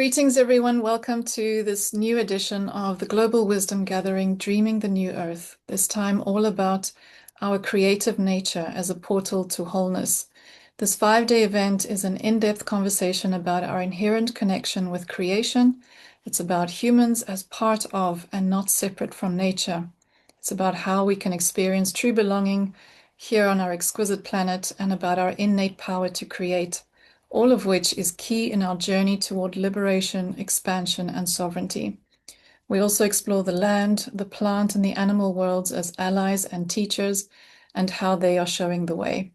Greetings, everyone. Welcome to this new edition of the Global Wisdom Gathering, Dreaming the New Earth. This time all about our creative nature as a portal to wholeness. This 5-day event is an in-depth conversation about our inherent connection with creation. It's about humans as part of and not separate from nature. It's about how we can experience true belonging here on our exquisite planet and about our innate power to create, all of which is key in our journey toward liberation, expansion, and sovereignty. We also explore the land, the plant, and the animal worlds as allies and teachers, and how they are showing the way.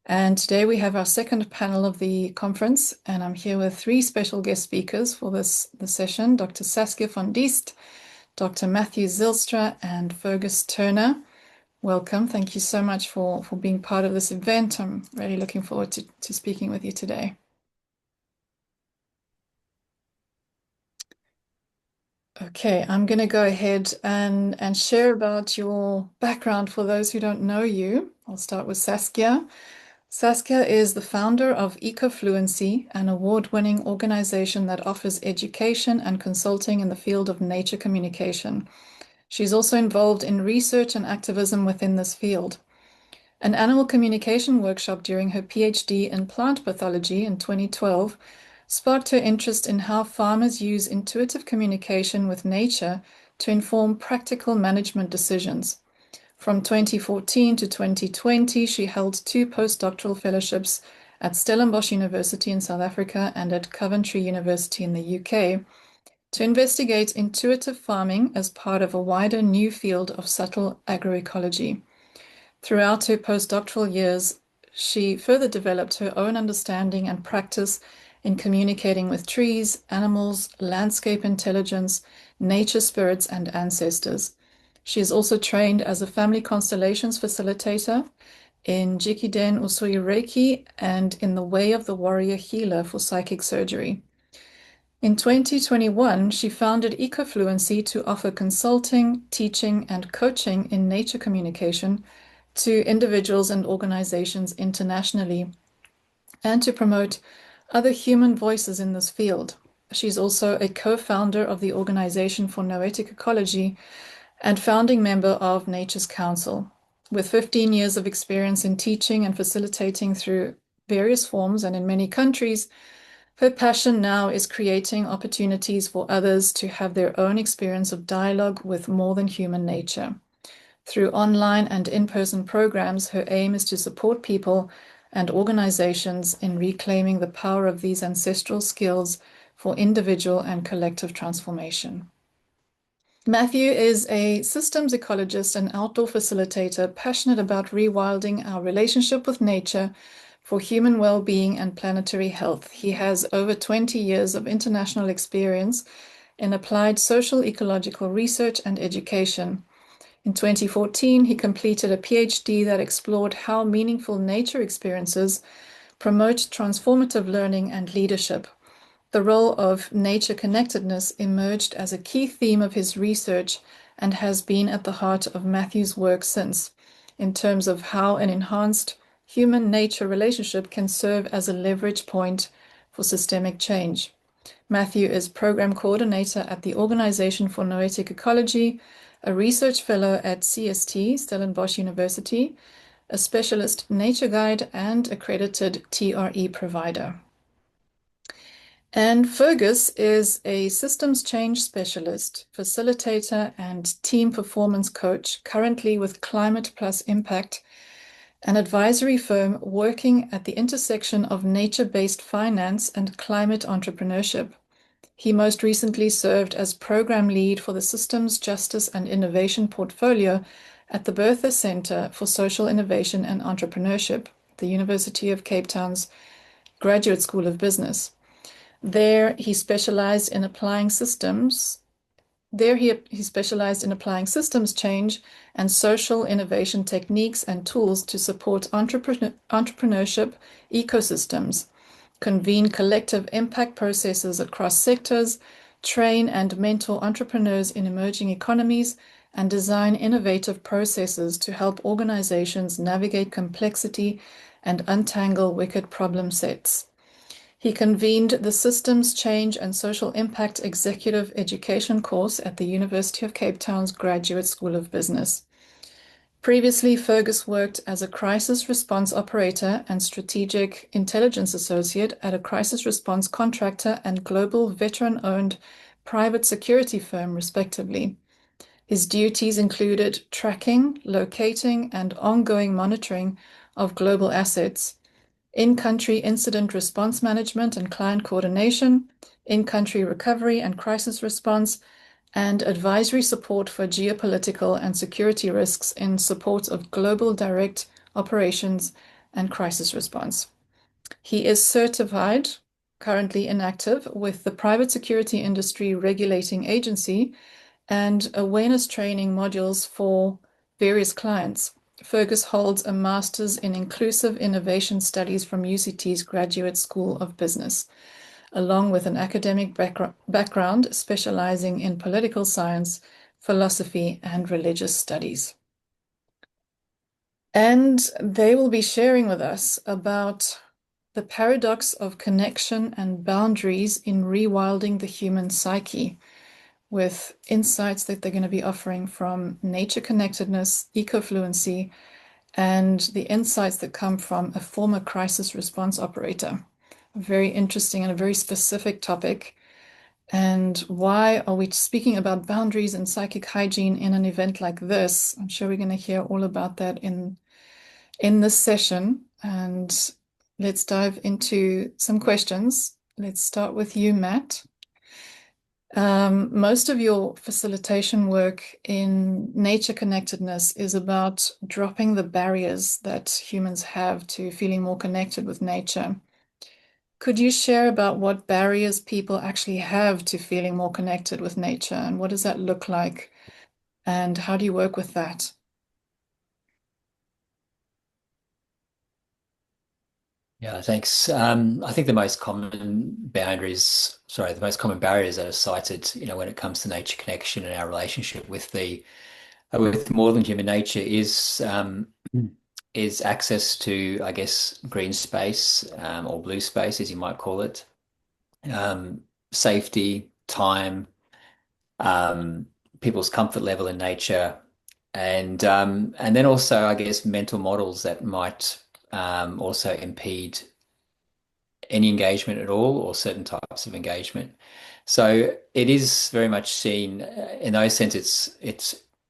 And today we have our second panel of the conference, and I'm here with 3 special guest speakers for the session: Dr. Saskia van Diest, Dr. Matthew Zylstra, and Fergus Turner. Welcome. Thank you so much for being part of this event. I'm really looking forward to speaking with you today. Okay, I'm going to go ahead and share about your background for those who don't know you. I'll start with Saskia. Saskia is the founder of Ecofluency, an award-winning organization that offers education and consulting in the field of nature communication. She's also involved in research and activism within this field. An animal communication workshop during her PhD in plant pathology in 2012 sparked her interest in how farmers use intuitive communication with nature to inform practical management decisions. From 2014 to 2020, she held 2 postdoctoral fellowships at Stellenbosch University in South Africa and at Coventry University in the UK, to investigate intuitive farming as part of a wider new field of subtle agroecology. Throughout her postdoctoral years, she further developed her own understanding and practice in communicating with trees, animals, landscape intelligence, nature spirits, and ancestors. She is also trained as a family constellations facilitator in Jikiden Usui Reiki and in the Way of the Warrior Healer for psychic surgery. In 2021, she founded Ecofluency to offer consulting, teaching, and coaching in nature communication to individuals and organizations internationally, and to promote other human voices in this field. She's also a co-founder of the Organization for Noetic Ecology and founding member of Nature's Council. With 15 years of experience in teaching and facilitating through various forms and in many countries, her passion now is creating opportunities for others to have their own experience of dialogue with more than human nature. Through online and in-person programs, her aim is to support people and organizations in reclaiming the power of these ancestral skills for individual and collective transformation. Matthew is a systems ecologist and outdoor facilitator passionate about rewilding our relationship with nature for human well-being and planetary health. He has over 20 years of international experience in applied social ecological research and education. In 2014, he completed a PhD that explored how meaningful nature experiences promote transformative learning and leadership. The role of nature connectedness emerged as a key theme of his research and has been at the heart of Matthew's work since, in terms of how an enhanced human-nature relationship can serve as a leverage point for systemic change. Matthew is program coordinator at the Organization for Noetic Ecology, a research fellow at CST, Stellenbosch University, a specialist nature guide, and accredited TRE provider. And Fergus is a systems change specialist, facilitator, and team performance coach, currently with Climate Plus Impact, an advisory firm working at the intersection of nature-based finance and climate entrepreneurship. He most recently served as program lead for the Systems, Justice and Innovation portfolio at the Bertha Centre for Social Innovation and Entrepreneurship, the University of Cape Town's Graduate School of Business. There, he specialized in applying systems change and social innovation techniques and tools to support entrepreneurship ecosystems, convene collective impact processes across sectors, train and mentor entrepreneurs in emerging economies, and design innovative processes to help organizations navigate complexity and untangle wicked problem sets. He convened the Systems Change and Social Impact Executive Education course at the University of Cape Town's Graduate School of Business. Previously, Fergus worked as a crisis response operator and strategic intelligence associate at a crisis response contractor and global veteran-owned private security firm, respectively. His duties included tracking, locating, and ongoing monitoring of global assets, in-country incident response management and client coordination, in-country recovery and crisis response, and advisory support for geopolitical and security risks in support of global direct operations and crisis response. He is certified, currently inactive, with the Private Security Industry Regulating Agency and awareness training modules for various clients. Fergus holds a master's in inclusive innovation studies from UCT's Graduate School of Business, along with an academic background specializing in political science, philosophy, and religious studies. And they will be sharing with us about the paradox of connection and boundaries in rewilding the human psyche, with insights that they're going to be offering from nature connectedness, ecofluency, and the insights that come from a former crisis response operator. A very interesting and a very specific topic. And why are we speaking about boundaries and psychic hygiene in an event like this? I'm sure we're going to hear all about that in this session. And let's dive into some questions. Let's start with you, Matt. Most of your facilitation work in nature connectedness is about dropping the barriers that humans have to feeling more connected with nature. Could you share about what barriers people actually have to feeling more connected with nature, and what does that look like, and how do you work with that? Yeah, thanks. I think the most common barriers that are cited, when it comes to nature connection and our relationship with with more than human nature is access to, I guess, green space, or blue space, as you might call it, safety, time, um, people's comfort level in nature, and then also, I guess, mental models that might also impede any engagement at all or certain types of engagement. So it is very much seen in those sense.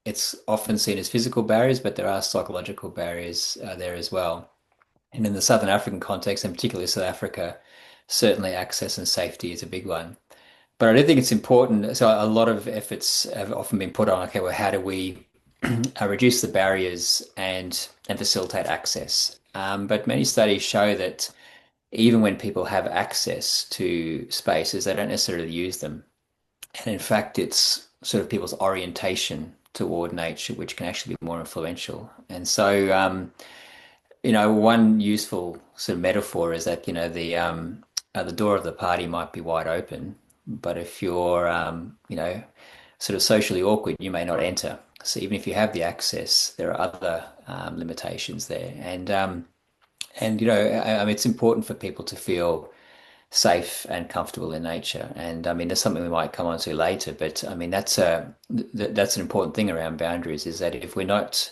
It's often seen as physical barriers, but there are psychological barriers there as well. And in the Southern African context, and particularly South Africa, certainly access and safety is a big one. But I do think it's important. So a lot of efforts have often been put on, okay, well, how do we reduce the barriers and facilitate access? But many studies show that even when people have access to spaces, they don't necessarily use them. And in fact, it's sort of people's orientation toward nature, which can actually be more influential. And so, one useful sort of metaphor is that, the door of the party might be wide open, but if you're, sort of socially awkward, you may not enter. So even if you have the access, there are other limitations there. And I mean, it's important for people to feel safe and comfortable in nature. And I mean, there's something we might come on to later, but I mean, that's an important thing around boundaries is that if we're not,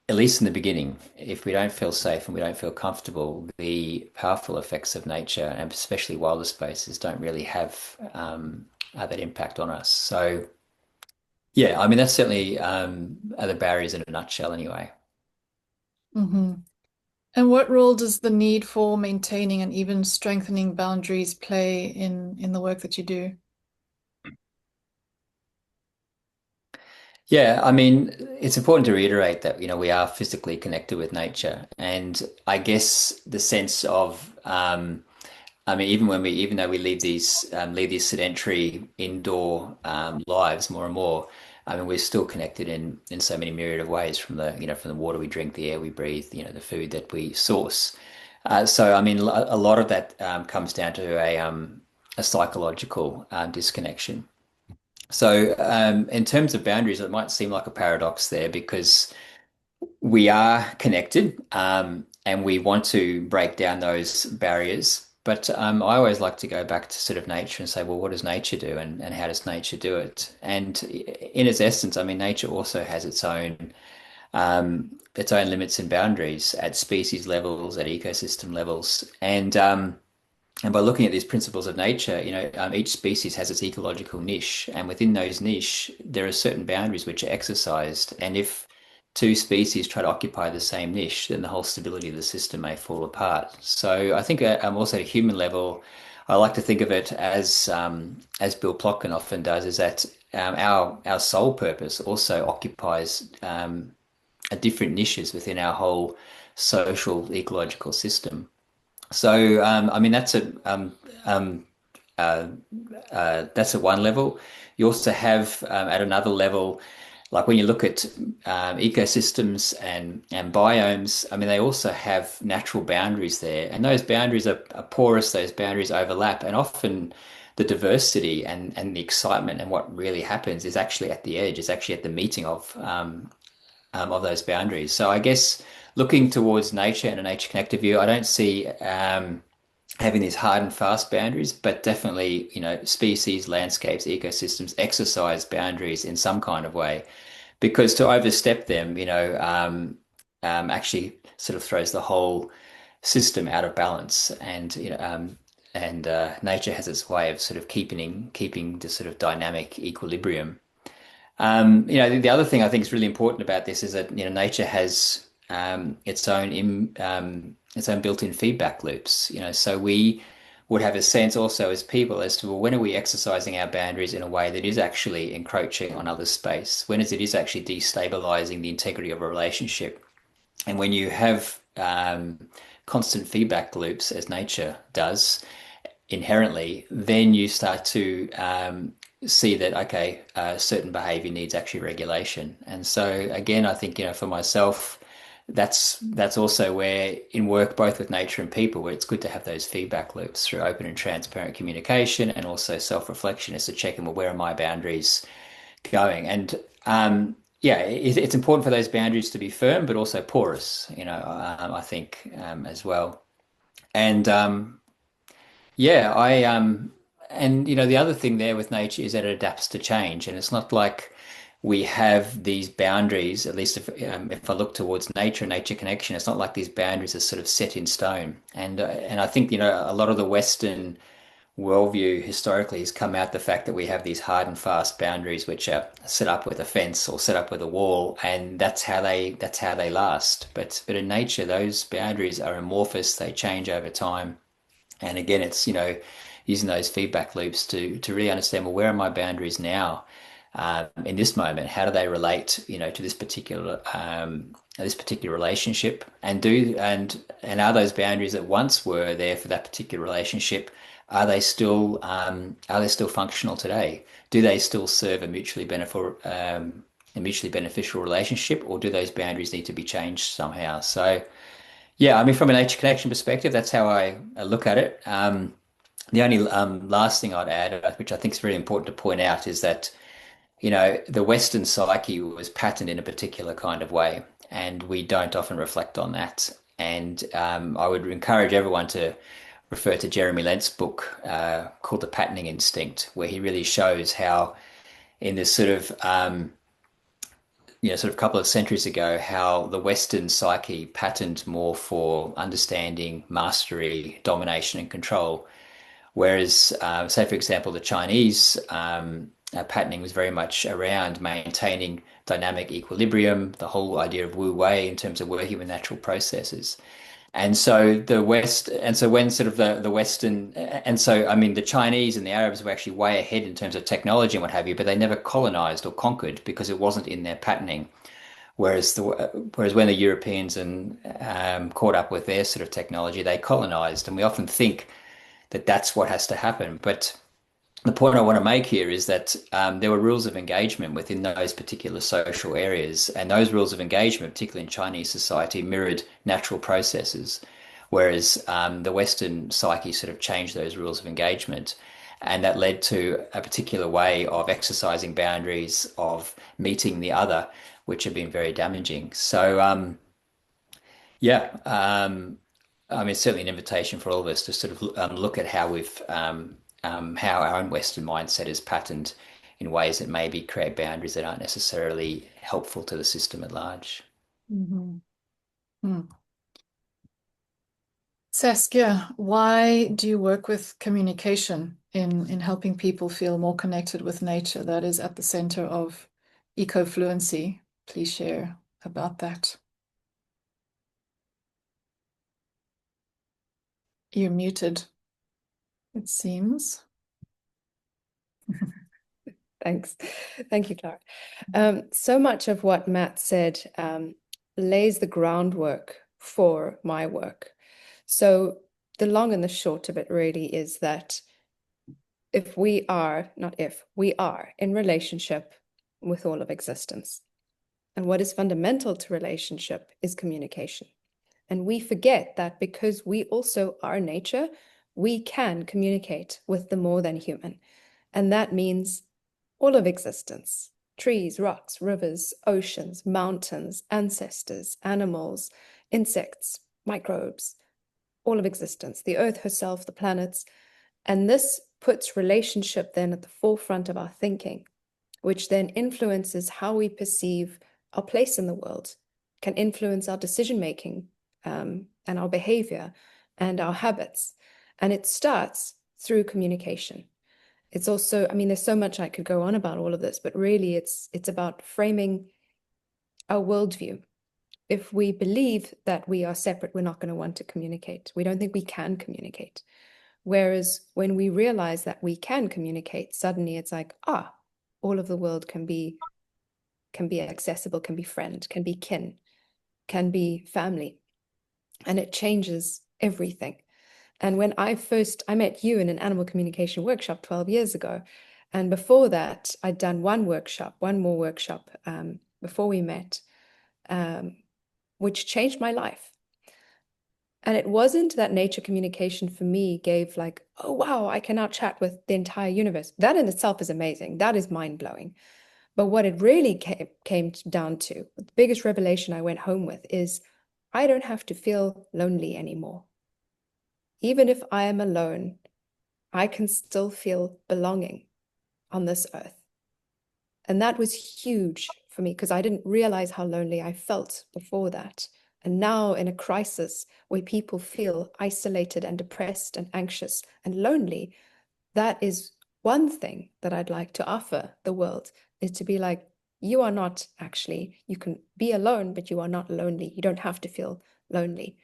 at least in the beginning, if we don't feel safe and we don't feel comfortable, the powerful effects of nature and especially wilder spaces don't really have that impact on us. So yeah, I mean, that's certainly are the barriers in a nutshell anyway. Hmm. And what role does the need for maintaining and even strengthening boundaries play in the work that you do? Yeah, I mean, it's important to reiterate that, we are physically connected with nature. And I guess the sense of, I mean, even though we lead these sedentary indoor lives more and more, I mean, we're still connected in so many myriad of ways from the water we drink, the air we breathe, the food that we source. So, I mean, a lot of that comes down to a psychological disconnection. So, in terms of boundaries, it might seem like a paradox there because we are connected, and we want to break down those barriers. but I always like to go back to sort of nature and say, well, what does nature do, and how does nature do it? And in its essence, I mean, nature also has its own limits and boundaries at species levels, at ecosystem levels, and by looking at these principles of nature, each species has its ecological niche, and within those niche, there are certain boundaries which are exercised. And if two species try to occupy the same niche, then the whole stability of the system may fall apart. So I think also at a human level, I like to think of it as Bill Plotkin often does, is that our sole purpose also occupies different niches within our whole social ecological system. So, I mean, uh, that's at one level. You also have at another level, like when you look at ecosystems and biomes, I mean, they also have natural boundaries there, and those boundaries are porous. Those boundaries overlap, and often the diversity and the excitement and what really happens is actually at the edge. It's actually at the meeting of those boundaries. So I guess looking towards nature and a nature connected view, I don't see having these hard and fast boundaries, but definitely, species, landscapes, ecosystems exercise boundaries in some kind of way, because to overstep them, actually sort of throws the whole system out of balance. And nature has its way of sort of keeping the sort of dynamic equilibrium. The other thing I think is really important about this is that nature has its own built-in feedback loops. So we would have a sense also as people as to, well, when are we exercising our boundaries in a way that is actually encroaching on other space? When is it actually destabilizing the integrity of a relationship? And when you have constant feedback loops, as nature does inherently, then you start to see that, okay, certain behavior needs actually regulation. And so again, I think, for myself, that's also where in work, both with nature and people, where it's good to have those feedback loops through open and transparent communication, and also self-reflection is to check in, well, where are my boundaries going? And yeah, it's important for those boundaries to be firm, but also porous, I think as well. And yeah, and the other thing there with nature is that it adapts to change, and it's not like we have these boundaries. At least if I look towards nature and nature connection, it's not like these boundaries are sort of set in stone. And I think a lot of the Western worldview historically has come out the fact that we have these hard and fast boundaries which are set up with a fence or set up with a wall, and that's how they last. But in nature, those boundaries are amorphous. They change over time. And again, it's, using those feedback loops to really understand, well, where are my boundaries now? In this moment, how do they relate, to this particular relationship? And are those boundaries that once were there for that particular relationship, are they still functional today? Do they still serve a mutually beneficial relationship, or do those boundaries need to be changed somehow? So yeah, I mean, from a nature connection perspective, that's how I look at it. The only last thing I'd add, which I think is very important to point out, is that the Western psyche was patterned in a particular kind of way, and we don't often reflect on that. And I would encourage everyone to refer to Jeremy Lent's book called The Patterning Instinct, where he really shows how in this sort of couple of centuries ago, how the Western psyche patterned more for understanding, mastery, domination, and control. Whereas, say, for example, the Chinese patterning was very much around maintaining dynamic equilibrium, the whole idea of Wu Wei in terms of working with natural processes. And so when sort of the Western, and so I mean the Chinese and the Arabs were actually way ahead in terms of technology and what have you, but they never colonized or conquered because it wasn't in their patterning. Whereas when the Europeans caught up with their sort of technology, they colonized, and we often think that that's what has to happen. But the point I want to make here is that there were rules of engagement within those particular social areas, and those rules of engagement, particularly in Chinese society, mirrored natural processes, whereas the Western psyche sort of changed those rules of engagement, and that led to a particular way of exercising boundaries, of meeting the other, which have been very damaging. So yeah. I mean, certainly an invitation for all of us to sort of look at how how our own Western mindset is patterned in ways that maybe create boundaries that aren't necessarily helpful to the system at large. Mhm. Hmm. Saskia, why do you work with communication in helping people feel more connected with nature that is at the center of ecofluency? Please share about that. You're muted, it seems. Thanks. Thank you, Clara. So much of what Matt said lays the groundwork for my work. So the long and the short of it really is that if we are, not if, we are in relationship with all of existence. And what is fundamental to relationship is communication. And we forget that because we also are nature, we can communicate with the more than human. And that means all of existence, trees, rocks, rivers, oceans, mountains, ancestors, animals, insects, microbes, all of existence, the earth herself, the planets. And this puts relationship then at the forefront of our thinking, which then influences how we perceive our place in the world, can influence our decision making and our behavior and our habits. And it starts through communication. It's also, I mean, there's so much I could go on about all of this, but really it's about framing our worldview. If we believe that we are separate, we're not going to want to communicate. We don't think we can communicate. Whereas when we realize that we can communicate, suddenly it's like, all of the world can be accessible, can be friend, can be kin, can be family. And it changes everything. And when I met you in an animal communication workshop 12 years ago. And before that, I'd done one more workshop before we met, which changed my life. And it wasn't that nature communication for me gave like, oh, wow, I can now chat with the entire universe. That in itself is amazing. That is mind-blowing. But what it really came down to, the biggest revelation I went home with is I don't have to feel lonely anymore. Even if I am alone, I can still feel belonging on this earth. And that was huge for me because I didn't realize how lonely I felt before that. And now in a crisis where people feel isolated and depressed and anxious and lonely, that is one thing that I'd like to offer the world, is to be like, you are not actually, you can be alone, but you are not lonely. You don't have to feel lonely.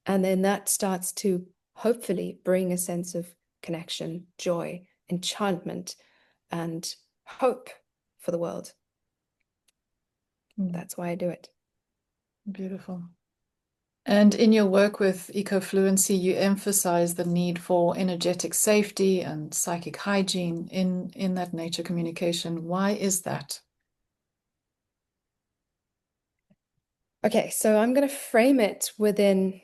And then that starts to hopefully bring a sense of connection, joy, enchantment, and hope for the world. That's why I do it. Beautiful. And in your work with ecofluency, you emphasize the need for energetic safety and psychic hygiene in that nature communication. Why is that? Okay, so I'm going to frame it within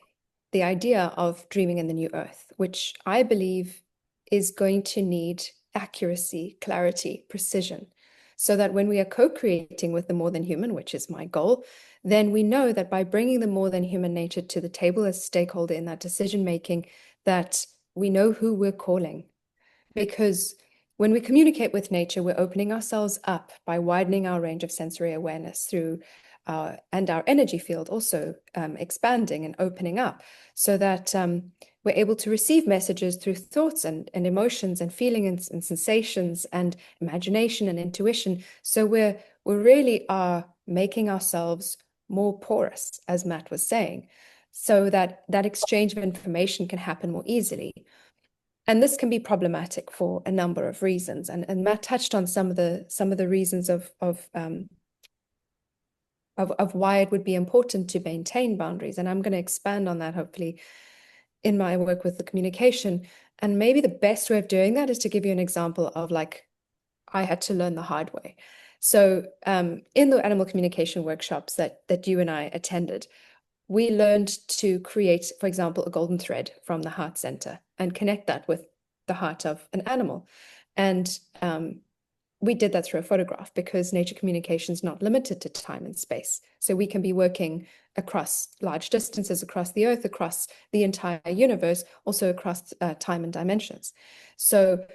the idea of dreaming in the new earth, which I believe is going to need accuracy, clarity, precision, so that when we are co-creating with the more than human, which is my goal, then we know that by bringing the more than human nature to the table as a stakeholder in that decision making, that we know who we're calling. Because when we communicate with nature, we're opening ourselves up by widening our range of sensory awareness through and our energy field also expanding and opening up, so that we're able to receive messages through thoughts and emotions and feelings and sensations and imagination and intuition. So we really are making ourselves more porous, as Matt was saying, so that that exchange of information can happen more easily. And this can be problematic for a number of reasons. And Matt touched on some of the reasons of why it would be important to maintain boundaries. And I'm going to expand on that hopefully in my work with the communication. And maybe the best way of doing that is to give you an example of like, I had to learn the hard way. So in the animal communication workshops that you and I attended, we learned to create, for example, a golden thread from the heart center and connect that with the heart of an animal. And we did that through a photograph because nature communication is not limited to time and space. So we can be working across large distances, across the earth, across the entire universe, also across time and dimensions. So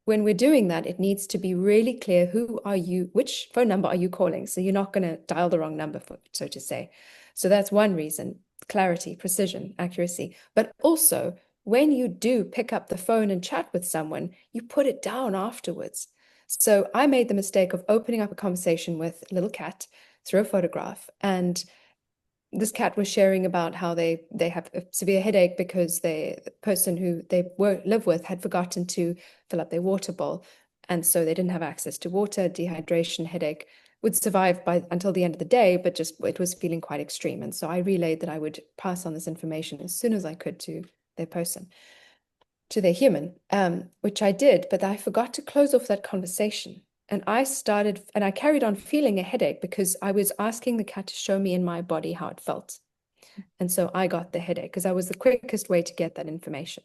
when we're doing that, it needs to be really clear, who are you, which phone number are you calling? So you're not going to dial the wrong number, so to say. So that's one reason: clarity, precision, accuracy. But also, when you do pick up the phone and chat with someone, you put it down afterwards. So I made the mistake of opening up a conversation with a little cat through a photograph, and this cat was sharing about how they have a severe headache because the person who they live with had forgotten to fill up their water bowl, and so they didn't have access to water. Dehydration, headache, would survive until the end of the day, but just it was feeling quite extreme. And so I relayed that I would pass on this information as soon as I could to their person, to their human, which I did, but I forgot to close off that conversation. And I carried on feeling a headache because I was asking the cat to show me in my body how it felt. And so I got the headache because that was the quickest way to get that information.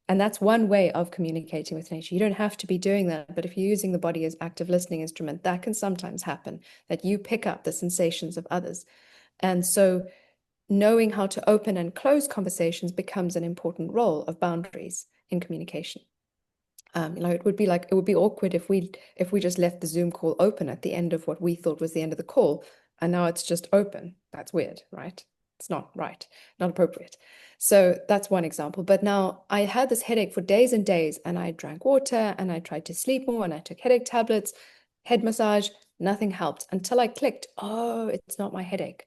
And that's one way of communicating with nature. You don't have to be doing that, but if you're using the body as active listening instrument, that can sometimes happen, that you pick up the sensations of others. And so knowing how to open and close conversations becomes an important role of boundaries in communication. It would be awkward if we just left the Zoom call open at the end of what we thought was the end of the call, and now it's just open. That's weird, right? It's not right, not appropriate. So that's one example. But now I had this headache for days and days, and I drank water, and I tried to sleep more, and I took headache tablets, head massage, nothing helped until I clicked, oh, it's not my headache.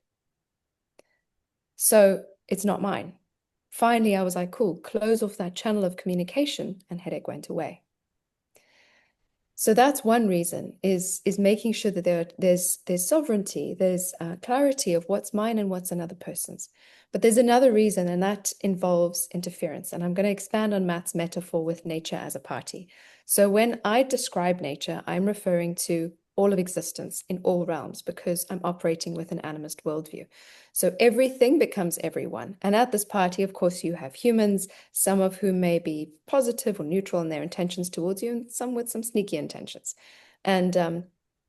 So it's not mine. Finally, I was like, cool, close off that channel of communication, and headache went away. So that's one reason, is making sure that there's sovereignty, there's clarity of what's mine and what's another person's. But there's another reason, and that involves interference. And I'm going to expand on Matt's metaphor with nature as a party. So when I describe nature, I'm referring to all of existence in all realms because I'm operating with an animist worldview. So everything becomes everyone. And at this party, of course, you have humans, some of whom may be positive or neutral in their intentions towards you, and some with some sneaky intentions. And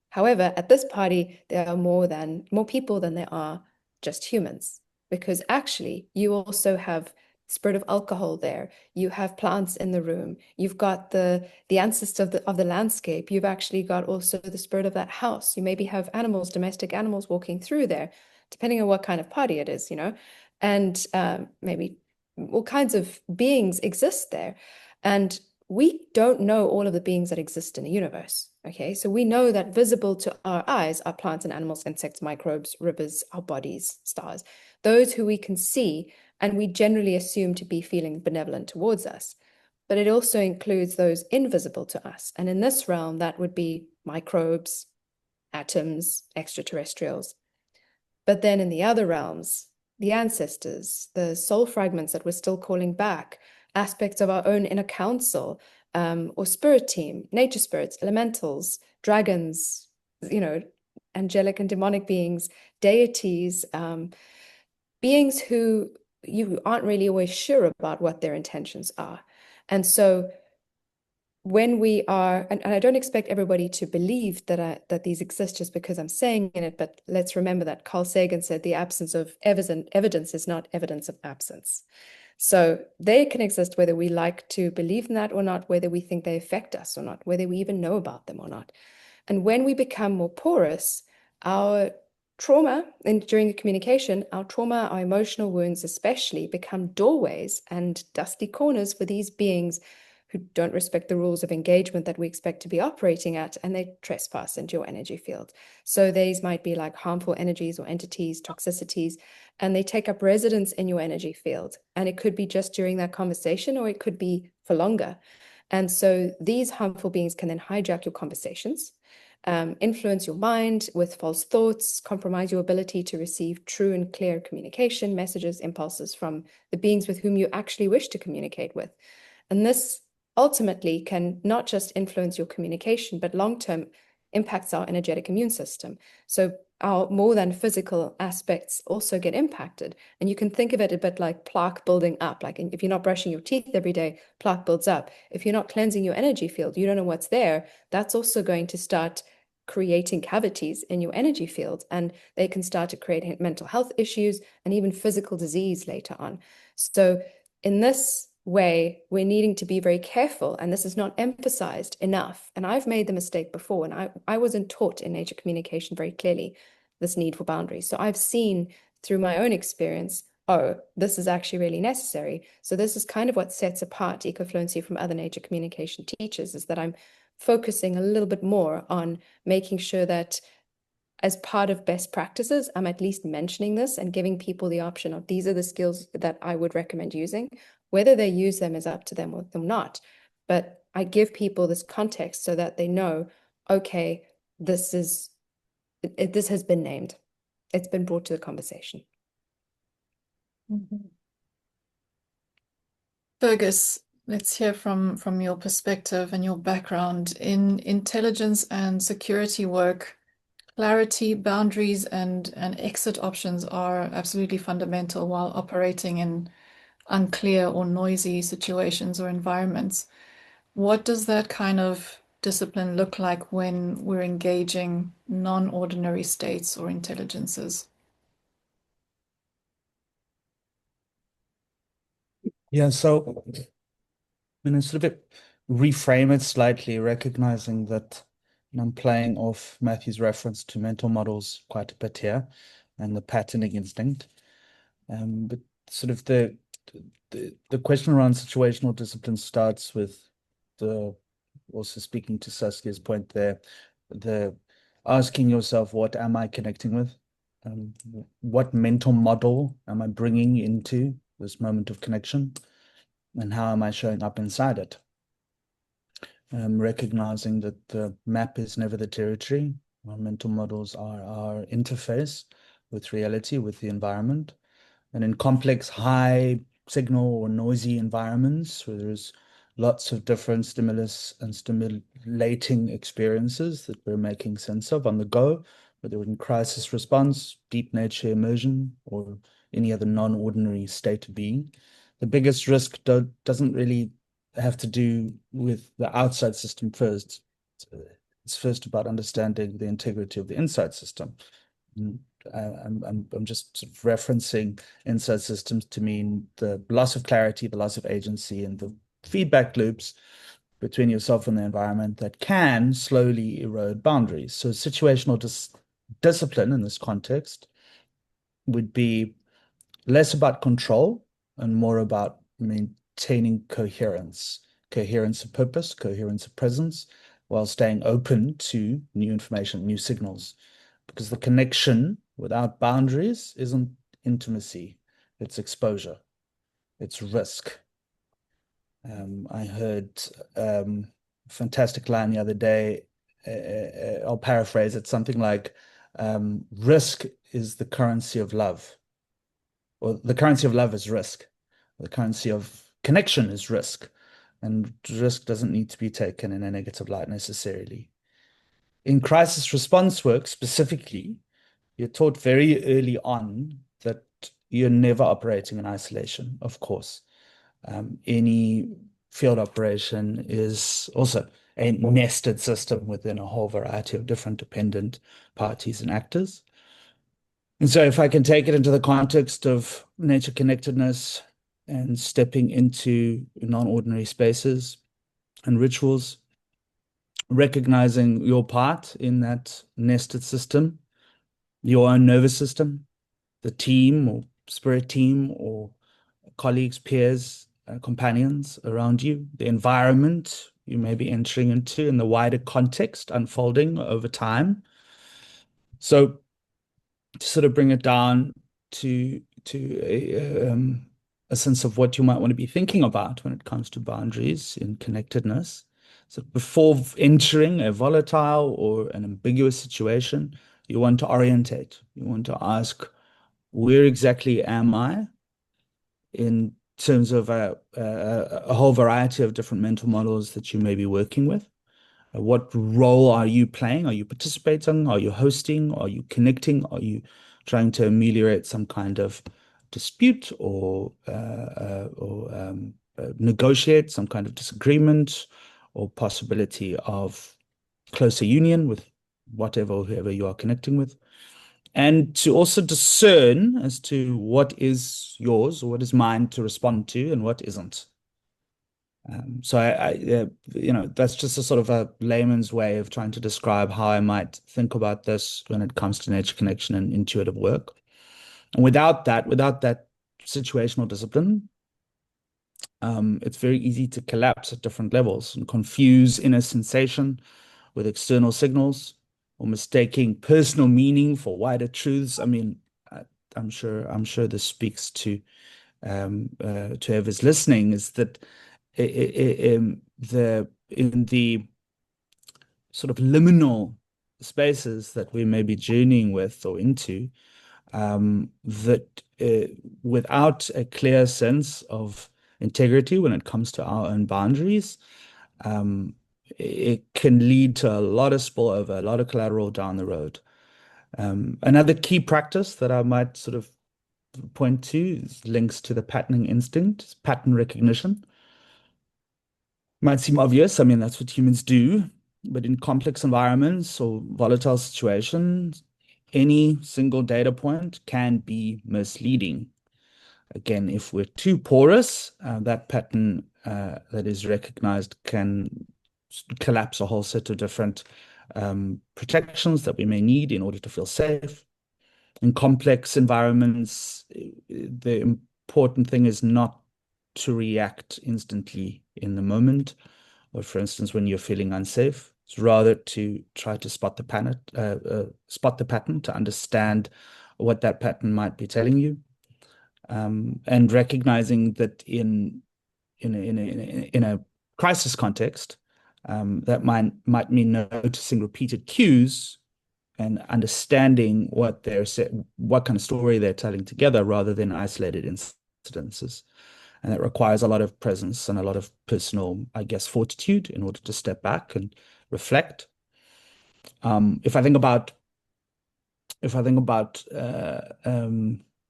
however, at this party, there are more people than there are just humans, because actually you also have spirit of alcohol there. You have plants in the room. You've got the ancestor of the landscape. You've actually got also the spirit of that house. You maybe have animals, domestic animals walking through there, depending on what kind of party it is, and maybe all kinds of beings exist there. And we don't know all of the beings that exist in the universe. Okay, so we know that visible to our eyes are plants and animals, insects, microbes, rivers, our bodies, stars, those who we can see and we generally assume to be feeling benevolent towards us. But it also includes those invisible to us. And in this realm, that would be microbes, atoms, extraterrestrials. But then in the other realms, the ancestors, the soul fragments that we're still calling back, aspects of our own inner council, or spirit team, nature spirits, elementals, dragons, angelic and demonic beings, deities, beings who you aren't really always sure about what their intentions are. And so when we are, and I don't expect everybody to believe that these exist just because I'm saying it, but let's remember that Carl Sagan said the absence of evidence is not evidence of absence. So they can exist whether we like to believe in that or not, whether we think they affect us or not, whether we even know about them or not. And when we become more porous, our trauma, and during the communication, our emotional wounds especially become doorways and dusty corners for these beings who don't respect the rules of engagement that we expect to be operating at, and they trespass into your energy field. So these might be like harmful energies or entities, toxicities, and they take up residence in your energy field. And it could be just during that conversation, or it could be for longer. And so these harmful beings can then hijack your conversations, influence your mind with false thoughts, compromise your ability to receive true and clear communication, messages, impulses from the beings with whom you actually wish to communicate with. And this ultimately can not just influence your communication, but long-term impacts our energetic immune system. So our more than physical aspects also get impacted. And you can think of it a bit like plaque building up. Like if you're not brushing your teeth every day, plaque builds up. If you're not cleansing your energy field, you don't know what's there. That's also going to start creating cavities in your energy field, and they can start to create mental health issues and even physical disease later on. So in this way, we're needing to be very careful, and this is not emphasized enough. And I've made the mistake before, and I wasn't taught in nature communication very clearly this need for boundaries. So I've seen through my own experience, oh, this is actually really necessary. So this is kind of what sets apart Ecofluency from other nature communication teachers, is that I'm focusing a little bit more on making sure that as part of best practices, I'm at least mentioning this and giving people the option of these are the skills that I would recommend using. Whether they use them is up to them or them not. But I give people this context so that they know, okay, this has been named. It's been brought to the conversation. Mhm. Fergus, let's hear from your perspective and your background in intelligence and security work. Clarity, boundaries, and exit options are absolutely fundamental while operating in unclear or noisy situations or environments. What does that kind of discipline look like when we're engaging non-ordinary states or intelligences? Yeah, so I'm going to sort of reframe it slightly, recognizing that I'm playing off Matthew's reference to mental models quite a bit here and the patterning instinct. But sort of the question around situational discipline starts with the, also speaking to Saskia's point there, the asking yourself, what am I connecting with? What mental model am I bringing into this moment of connection? And how am I showing up inside it? Recognizing that the map is never the territory. Our mental models are our interface with reality, with the environment. And in complex, high signal or noisy environments where there's lots of different stimulus and stimulating experiences that we're making sense of on the go, whether in crisis response, deep nature immersion, or any other non-ordinary state of being, the biggest risk doesn't really have to do with the outside system first. It's first about understanding the integrity of the inside system. I'm just sort of referencing inside systems to mean the loss of clarity, the loss of agency, and the feedback loops between yourself and the environment that can slowly erode boundaries. So situational discipline in this context would be less about control and more about maintaining coherence of purpose, coherence of presence, while staying open to new information, new signals. Because the connection without boundaries isn't intimacy, it's exposure, it's risk. I heard a fantastic line the other day. I'll paraphrase it, something like, risk is the currency of love. Or the currency of love is risk. The currency of connection is risk. And risk doesn't need to be taken in a negative light necessarily. In crisis response work specifically, you're taught very early on that you're never operating in isolation, of course. Any field operation is also a nested system within a whole variety of different dependent parties and actors. And so if I can take it into the context of nature connectedness and stepping into non-ordinary spaces and rituals, recognizing your part in that nested system, your own nervous system, the team or spirit team or colleagues, peers, companions around you, the environment you may be entering into in the wider context unfolding over time. So to sort of bring it down to a sense of what you might want to be thinking about when it comes to boundaries in connectedness. So before entering a volatile or an ambiguous situation, you want to orientate. You want to ask, where exactly am I in terms of a whole variety of different mental models that you may be working with? What role are you playing? Are you participating? Are you hosting? Are you connecting? Are you trying to ameliorate some kind of dispute or negotiate some kind of disagreement or possibility of closer union with whatever or whoever you are connecting with? And to also discern as to what is yours or what is mine to respond to and what isn't. So that's just a sort of a layman's way of trying to describe how I might think about this when it comes to nature connection and intuitive work. And without that situational discipline, it's very easy to collapse at different levels and confuse inner sensation with external signals or mistaking personal meaning for wider truths. I mean, I'm sure this speaks to whoever's listening, is that in the sort of liminal spaces that we may be journeying with or into, that without a clear sense of integrity when it comes to our own boundaries, it can lead to a lot of spillover, a lot of collateral down the road. Another key practice that I might sort of point to is links to the patterning instinct, pattern recognition. Might seem obvious. I mean, that's what humans do. But in complex environments or volatile situations, any single data point can be misleading. Again, if we're too porous, that pattern that is recognized can collapse a whole set of different protections that we may need in order to feel safe. In complex environments, the important thing is not to react instantly in the moment, or for instance, when you're feeling unsafe. It's rather to try to spot the pattern, to understand what that pattern might be telling you, and recognizing that in a crisis context, that might mean noticing repeated cues and understanding what kind of story they're telling together rather than isolated incidences. And that requires a lot of presence and a lot of personal, I guess, fortitude in order to step back and reflect. If I think about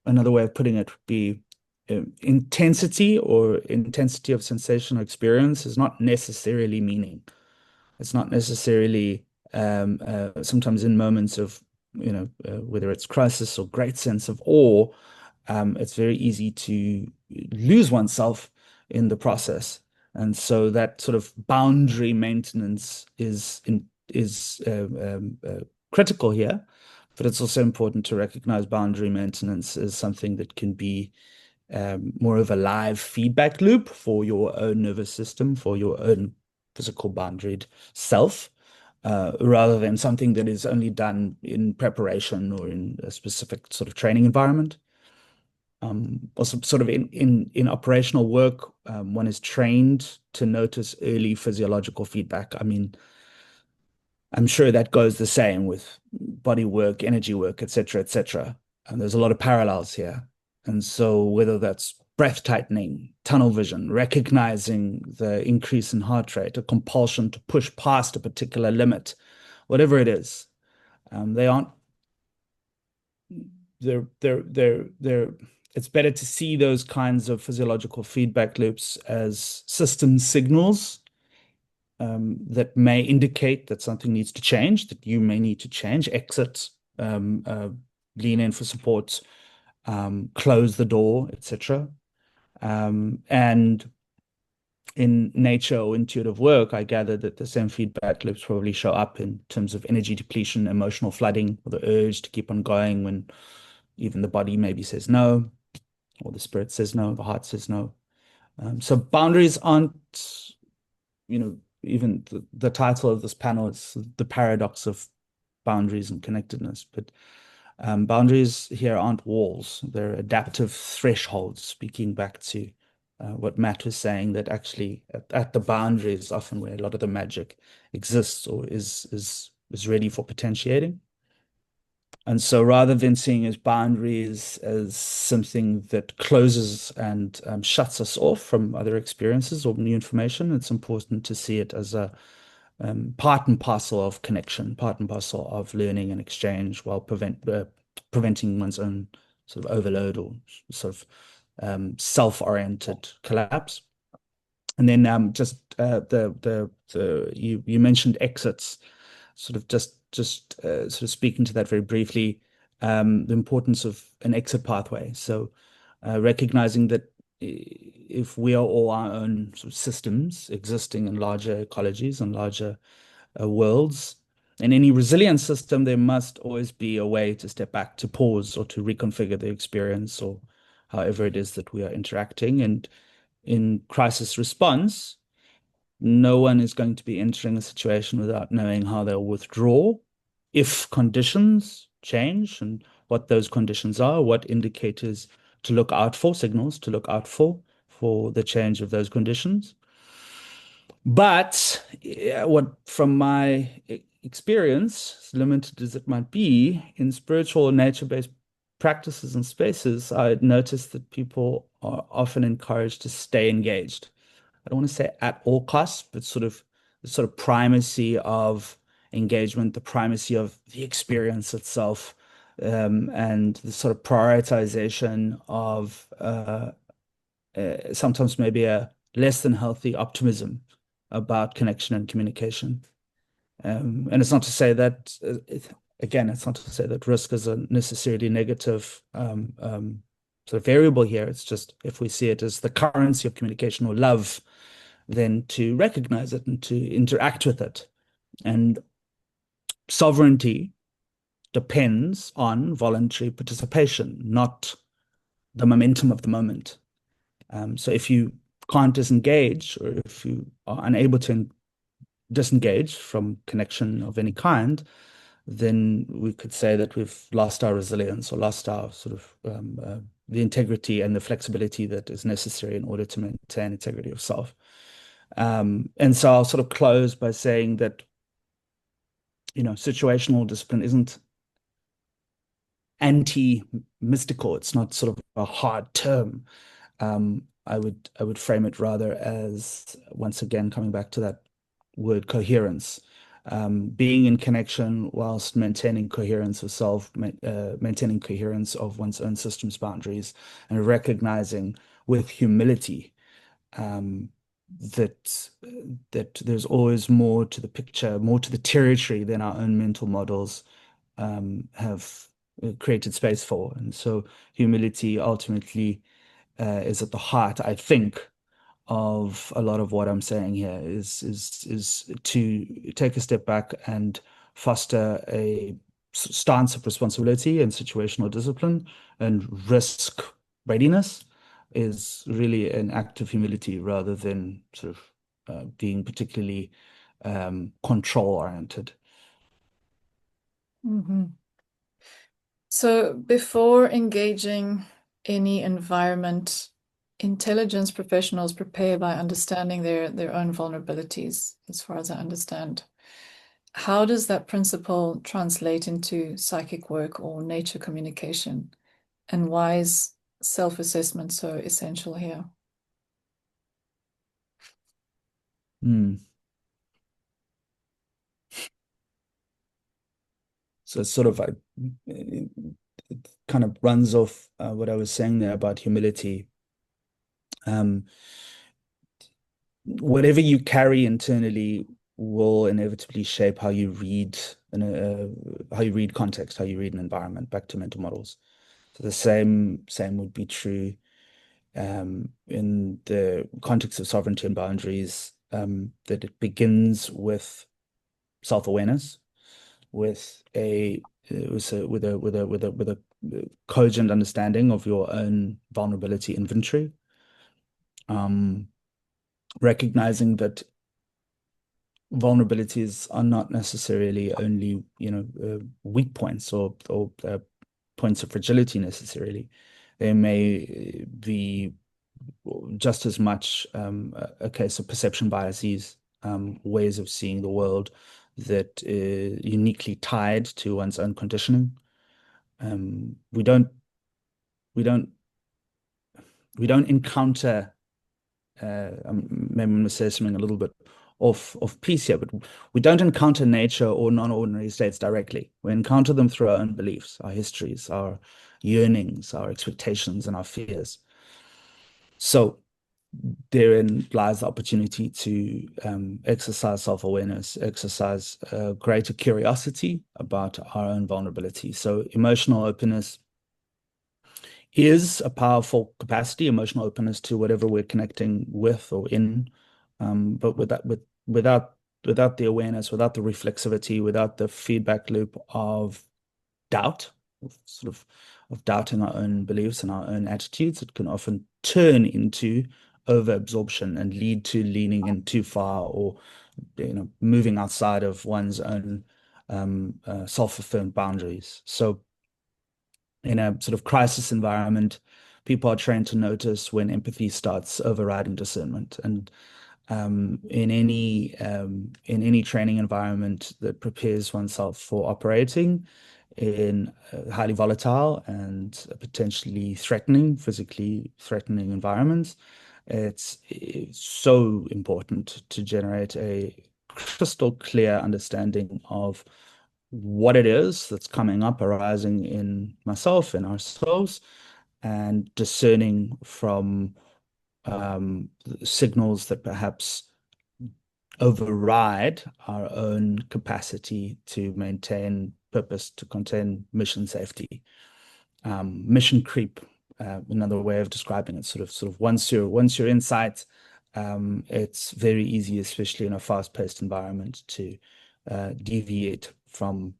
another way of putting it would be intensity of sensation or experience is not necessarily meaning. It's not necessarily sometimes in moments of, whether it's crisis or great sense of awe, it's very easy to lose oneself in the process. And so that sort of boundary maintenance is critical here, but it's also important to recognize boundary maintenance as something that can be more of a live feedback loop for your own nervous system, for your own physical boundaried self, rather than something that is only done in preparation or in a specific sort of training environment. Also, sort of in operational work, one is trained to notice early physiological feedback. I mean, I'm sure that goes the same with body work, energy work, etc., etc. And there's a lot of parallels here. And so whether that's breath tightening, tunnel vision, recognizing the increase in heart rate, a compulsion to push past a particular limit, whatever it is, it's better to see those kinds of physiological feedback loops as system signals that may indicate that something needs to change, that you may need to change, exit, lean in for support, close the door, etc. And in nature or intuitive work, I gather that the same feedback loops probably show up in terms of energy depletion, emotional flooding, or the urge to keep on going when even the body maybe says no, or the spirit says no, the heart says no. So boundaries aren't, even the title of this panel is The Paradox of Boundaries and Connectedness, but boundaries here aren't walls. They're adaptive thresholds, speaking back to what Matt was saying, that actually at the boundary is often where a lot of the magic exists or is ready for potentiating. And so rather than seeing as boundaries as something that closes and shuts us off from other experiences or new information, it's important to see it as a part and parcel of connection, part and parcel of learning and exchange, while preventing one's own sort of overload or sort of self-oriented collapse. And then you mentioned exits, sort of sort of speaking to that very briefly, the importance of an exit pathway. So recognizing that if we are all our own sort of systems existing in larger ecologies and larger worlds, in any resilient system, there must always be a way to step back, to pause, or to reconfigure the experience, or however it is that we are interacting. And in crisis response, no one is going to be entering a situation without knowing how they'll withdraw if conditions change, and what those conditions are, what indicators to look out for, signals to look out for the change of those conditions. But what, from my experience, limited as it might be, in spiritual and nature-based practices and spaces, I noticed that people are often encouraged to stay engaged. I don't want to say at all costs, but the sort of primacy of engagement, the primacy of the experience itself, and the sort of prioritization of sometimes maybe a less than healthy optimism about connection and communication. And it's not to say that, again, it's not to say that risk is a necessarily negative sort of variable here. It's just, if we see it as the currency of communication or love, then to recognize it and to interact with it. And sovereignty depends on voluntary participation, not the momentum of the moment. So if you can't disengage, or if you are unable to disengage from connection of any kind, then we could say that we've lost our resilience, or lost our sort of the integrity and the flexibility that is necessary in order to maintain integrity of self. And so I'll sort of close by saying that, situational discipline isn't anti-mystical. It's not sort of a hard term. I would frame it rather as, once again, coming back to that word coherence, being in connection whilst maintaining coherence of self, maintaining coherence of one's own system's boundaries, and recognizing with humility that there's always more to the picture, more to the territory than our own mental models have created space for. And so humility ultimately is at the heart, I think, of a lot of what I'm saying here, is to take a step back and foster a stance of responsibility and situational discipline, and risk readiness is really an act of humility, rather than sort of being particularly control oriented. Mm-hmm. So before engaging any environment, intelligence professionals prepare by understanding their own vulnerabilities, as far as I understand. How does that principle translate into psychic work or nature communication? And why is self-assessment so essential here? So it's sort of like, it kind of runs off what I was saying there about humility. Whatever you carry internally will inevitably shape how you read context, how you read an environment. Back to mental models. So the same would be true in the context of sovereignty and boundaries, that it begins with self-awareness, with a cogent understanding of your own vulnerability inventory, recognizing that vulnerabilities are not necessarily only weak points or points of fragility necessarily. They may be just as much a case of perception biases, ways of seeing the world that is uniquely tied to one's own conditioning. We don't encounter, maybe I'm going to say something a little bit of peace here, but we don't encounter nature or non-ordinary states directly. We encounter them through our own beliefs, our histories, our yearnings, our expectations, and our fears. So therein lies the opportunity to exercise self-awareness, exercise greater curiosity about our own vulnerability. So emotional openness is a powerful capacity, emotional openness to whatever we're connecting with or in, but without the awareness, without the reflexivity, without the feedback loop of doubt, of doubting our own beliefs and our own attitudes, it can often turn into overabsorption and lead to leaning in too far, or moving outside of one's own self-affirmed boundaries. So in a sort of crisis environment, people are trained to notice when empathy starts overriding discernment. And in any training environment that prepares oneself for operating in highly volatile and potentially physically threatening environments, it's so important to generate a crystal clear understanding of what it is that's coming up, arising in myself and ourselves, and discerning from signals that perhaps override our own capacity to maintain purpose, to contain mission safety. Mission creep, another way of describing it, sort of once you're in sight, it's very easy, especially in a fast-paced environment, to deviate from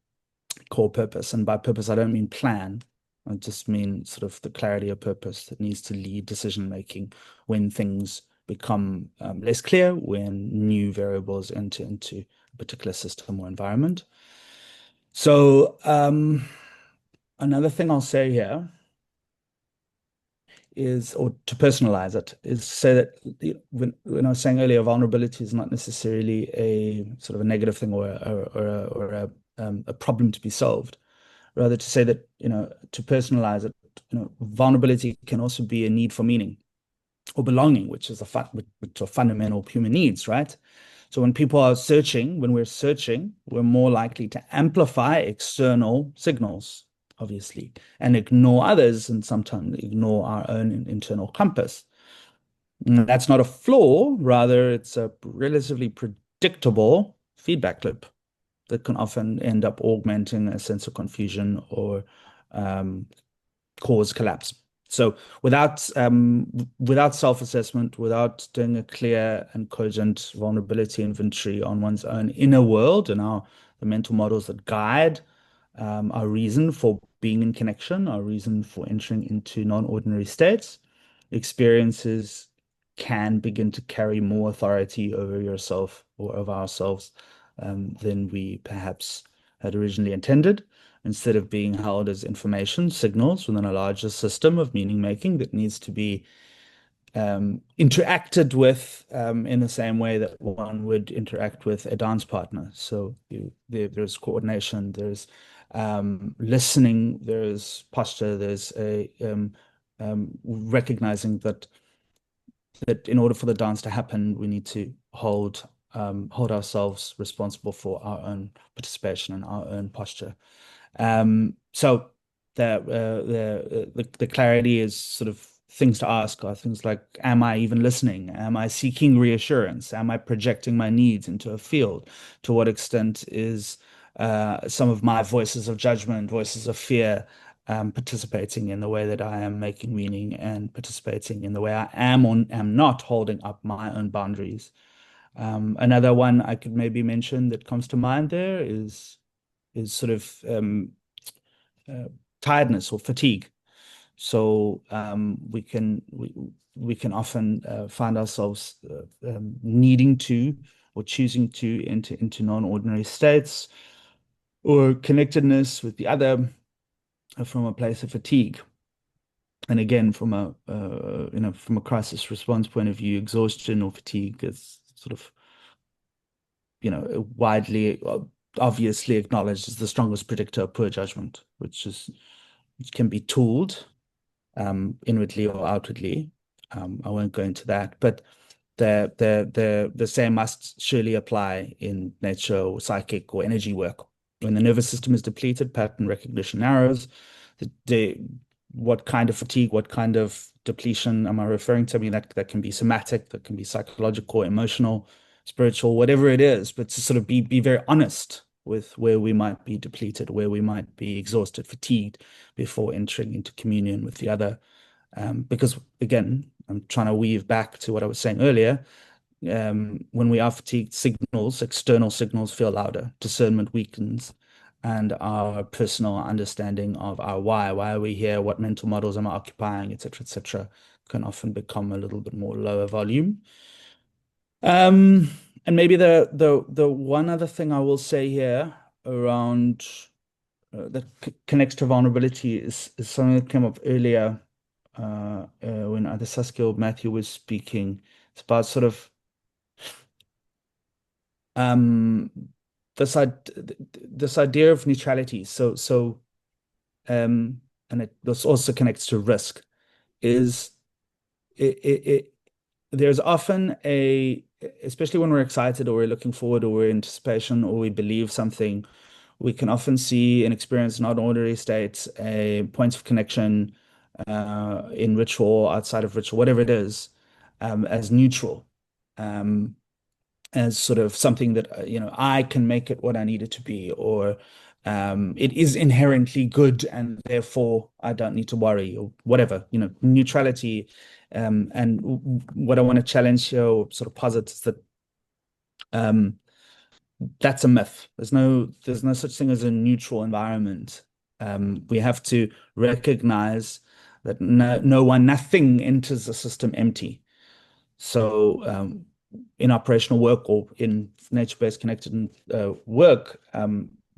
core purpose. And by purpose, I don't mean plan. I just mean sort of the clarity of purpose that needs to lead decision making when things become less clear, when new variables enter into a particular system or environment. So another thing I'll say here is, or to personalize it, is to say that when I was saying earlier, vulnerability is not necessarily a sort of a negative thing or a problem to be solved. Rather, to say that, to personalize it, vulnerability can also be a need for meaning or belonging, which are fundamental human needs, right? So when we're searching, we're more likely to amplify external signals, obviously, and ignore others, and sometimes ignore our own internal compass. And that's not a flaw, rather it's a relatively predictable feedback loop that can often end up augmenting a sense of confusion or cause collapse. So without self-assessment, without doing a clear and cogent vulnerability inventory on one's own inner world and the mental models that guide our reason for being in connection, our reason for entering into non-ordinary states, experiences can begin to carry more authority over yourself or over ourselves than we perhaps had originally intended, instead of being held as information signals within a larger system of meaning making that needs to be interacted with in the same way that one would interact with a dance partner. So there's coordination, there's listening, there's posture, there's a recognizing that in order for the dance to happen, we need to hold ourselves responsible for our own participation and our own posture. So the clarity is sort of things to ask are things like, am I even listening? Am I seeking reassurance? Am I projecting my needs into a field? To what extent is some of my voices of judgment, voices of fear, participating in the way that I am making meaning, and participating in the way I am or am not holding up my own boundaries? Another one I could maybe mention that comes to mind there is sort of tiredness or fatigue. So we can often find ourselves needing to or choosing to enter into non-ordinary states or connectedness with the other from a place of fatigue. And again, from a crisis response point of view, exhaustion or fatigue is sort of widely obviously acknowledged as the strongest predictor of poor judgment, which can be tooled inwardly or outwardly. I won't go into that, but the same must surely apply in nature or psychic or energy work. When the nervous system is depleted, pattern recognition narrows. What kind of fatigue, what kind of depletion am I referring to? I mean, that can be somatic, that can be psychological, emotional, spiritual, whatever it is, but to sort of be very honest with where we might be depleted, where we might be exhausted, fatigued before entering into communion with the other. Because again, I'm trying to weave back to what I was saying earlier. When we are fatigued, external signals feel louder, discernment weakens, and our personal understanding of our why are we here, what mental models am I occupying, etc., can often become a little bit more lower volume. And maybe the one other thing I will say here around that connects to vulnerability is something that came up earlier when either Saskia or Matthew was speaking. It's about sort of um, this idea of neutrality. And this also connects to risk. Is it there's often especially when we're excited or we're looking forward or we're in anticipation or we believe something, we can often see and experience in ordinary states a points of connection in ritual, outside of ritual, whatever it is, as neutral, as sort of something that I can make it what I need it to be, or it is inherently good and therefore I don't need to worry, or whatever, neutrality. And what I want to challenge here, or sort of posit, is that that's a myth. There's no such thing as a neutral environment. We have to recognize that nothing enters the system empty. So in operational work or in nature-based connected work,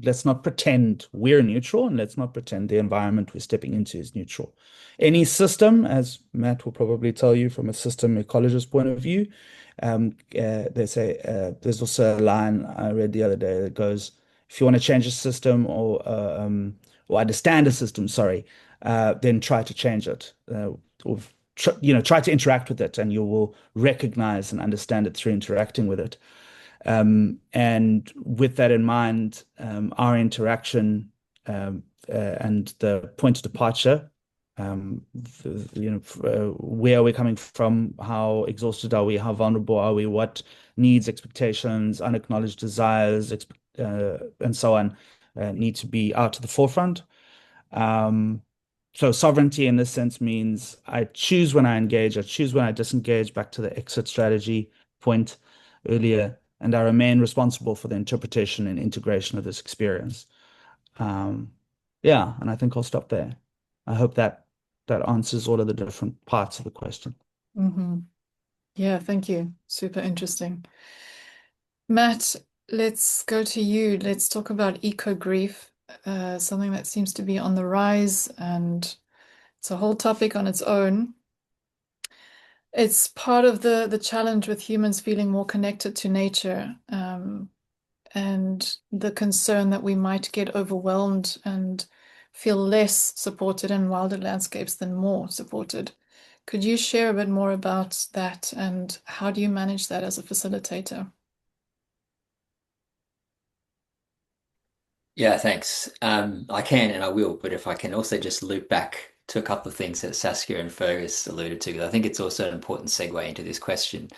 let's not pretend we're neutral, and let's not pretend the environment we're stepping into is neutral. Any system, as Matt will probably tell you from a system ecologist point of view, they say there's also a line I read the other day that goes, if you want to change a system or understand a system, sorry, then try to change it. Or try to interact with it, and you will recognize and understand it through interacting with it. And with that in mind, our interaction and the point of departure, where are we coming from? How exhausted are we? How vulnerable are we? What needs, expectations, unacknowledged desires, and so on, need to be out to the forefront. So sovereignty in this sense means I choose when I engage, I choose when I disengage, back to the exit strategy point earlier, and I remain responsible for the interpretation and integration of this experience. Yeah, and I think I'll stop there. I hope that answers all of the different parts of the question. Mm-hmm. Yeah, thank you. Super interesting. Matt, let's go to you. Let's talk about eco-grief, something that seems to be on the rise, and it's a whole topic on its own. It's part of the challenge with humans feeling more connected to nature, and the concern that we might get overwhelmed and feel less supported in wilder landscapes than more supported. Could you share a bit more about that, and how do you manage that as a facilitator? Yeah, thanks. I can and I will, but if I can also just loop back to a couple of things that Saskia and Fergus alluded to, because I think it's also an important segue into this question.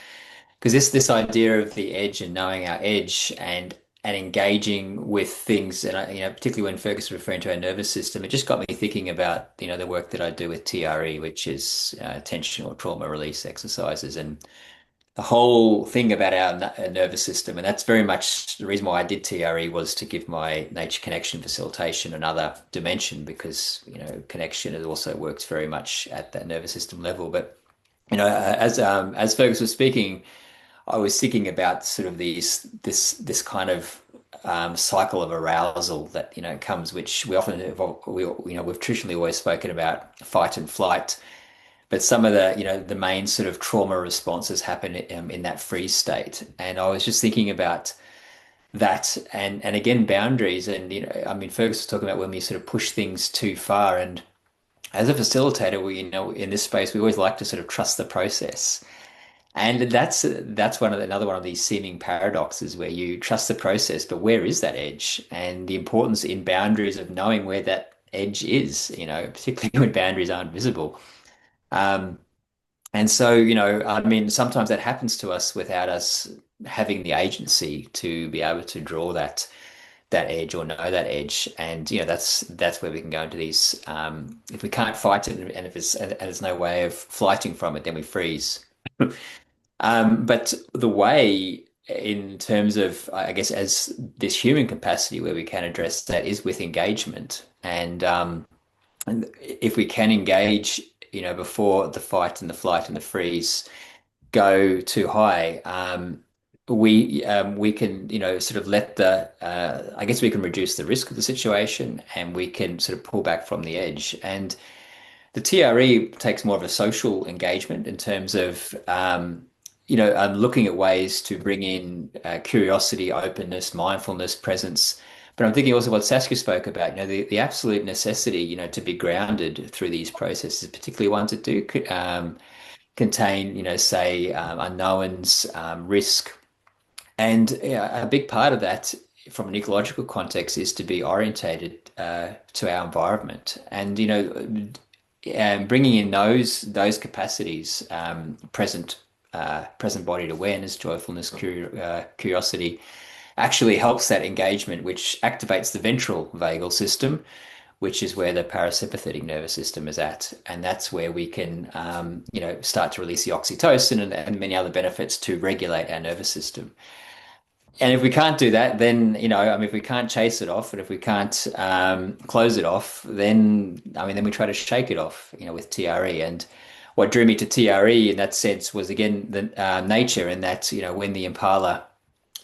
Because this idea of the edge and knowing our edge and engaging with things, and particularly when Fergus was referring to our nervous system, it just got me thinking about the work that I do with TRE, which is tension or trauma release exercises, and the whole thing about our nervous system. And that's very much the reason why I did TRE, was to give my nature connection facilitation another dimension, because connection, it also works very much at that nervous system level. But as Fergus was speaking, I was thinking about sort of this kind of cycle of arousal that comes, which we often we've traditionally always spoken about fight and flight, but some of the main sort of trauma responses happen in that freeze state. And I was just thinking about that, and again, boundaries. And I mean, Fergus was talking about when we sort of push things too far, and as a facilitator, we in this space we always like to sort of trust the process. And that's another one of these seeming paradoxes where you trust the process, but where is that edge? And the importance in boundaries of knowing where that edge is, particularly when boundaries aren't visible. Um, and so, I mean, sometimes that happens to us without us having the agency to be able to draw that edge or know that edge. And that's where we can go into these. If we can't fight it, and if there's no way of flighting from it, then we freeze. But the way, in terms of, I guess, as this human capacity where we can address that is with engagement. And if we can engage, before the fight and the flight and the freeze go too high, we can, sort of let I guess we can reduce the risk of the situation, and we can sort of pull back from the edge. And the TRE takes more of a social engagement in terms of, looking at ways to bring in curiosity, openness, mindfulness, presence. But I'm thinking also what Saskia spoke about, the absolute necessity, to be grounded through these processes, particularly ones that do contain, say, unknowns, risk. And a big part of that from an ecological context is to be orientated to our environment. And, bringing in those capacities, present bodied awareness, joyfulness, curiosity, actually helps that engagement, which activates the ventral vagal system, which is where the parasympathetic nervous system is at. And that's where we can, start to release the oxytocin and many other benefits to regulate our nervous system. And if we can't do that, then, I mean, if we can't chase it off, and if we can't close it off, then, then we try to shake it off, with TRE. And what drew me to TRE in that sense was, again, the nature, and that, when the impala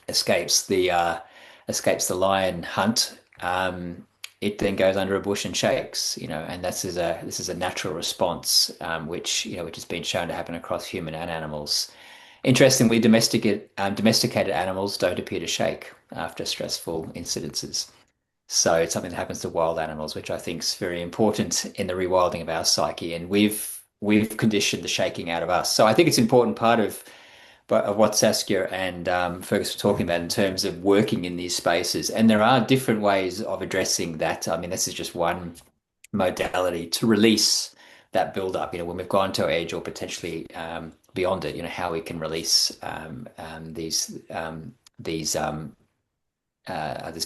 escapes the lion hunt, it then goes under a bush and shakes, and this is a natural response, which has been shown to happen across human and animals. Interestingly, domesticated animals don't appear to shake after stressful incidences. So it's something that happens to wild animals, which I think is very important in the rewilding of our psyche. And we've conditioned the shaking out of us. So I think it's an important part of what Saskia and Fergus were talking about in terms of working in these spaces. And there are different ways of addressing that. I mean, this is just one modality to release that build up, when we've gone to our edge or potentially beyond it, how we can release this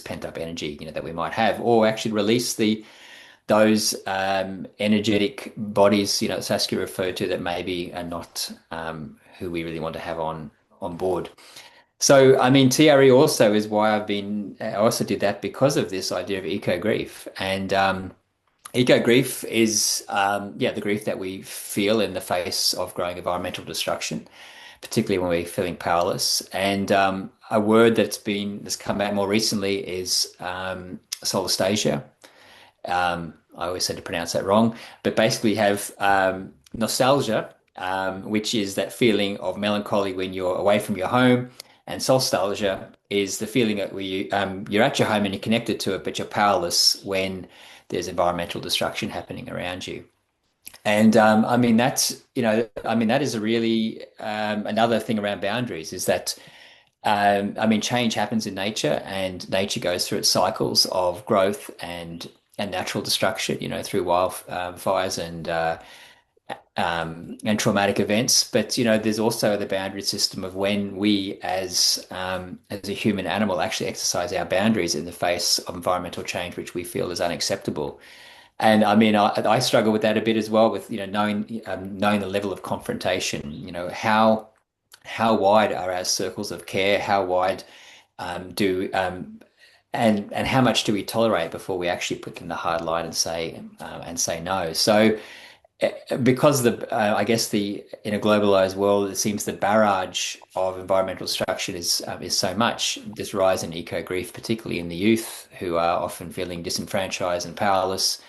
pent up energy, that we might have, or actually release those energetic bodies, Saskia referred to, that maybe are not who we really want to have on board. So, I mean, TRE also is why I also did that because of this idea of eco grief. And eco grief is, the grief that we feel in the face of growing environmental destruction, particularly when we're feeling powerless. And a word that's come out more recently is solastalgia. I always said to pronounce that wrong, but basically have nostalgia, which is that feeling of melancholy when you're away from your home, and solastalgia is the feeling that you're at your home and you're connected to it, but you're powerless when there's environmental destruction happening around you. And that is a really another thing around boundaries is that change happens in nature, and nature goes through its cycles of growth and natural destruction, through wildfires and traumatic events. But there's also the boundary system of when we, as a human animal, actually exercise our boundaries in the face of environmental change, which we feel is unacceptable. And I mean, I struggle with that a bit as well, with knowing the level of confrontation. How wide are our circles of care? How wide and how much do we tolerate before we actually put in the hard line and say no? So because I guess in a globalized world, it seems the barrage of environmental destruction is so much. This rise in eco grief, particularly in the youth who are often feeling disenfranchised and powerless,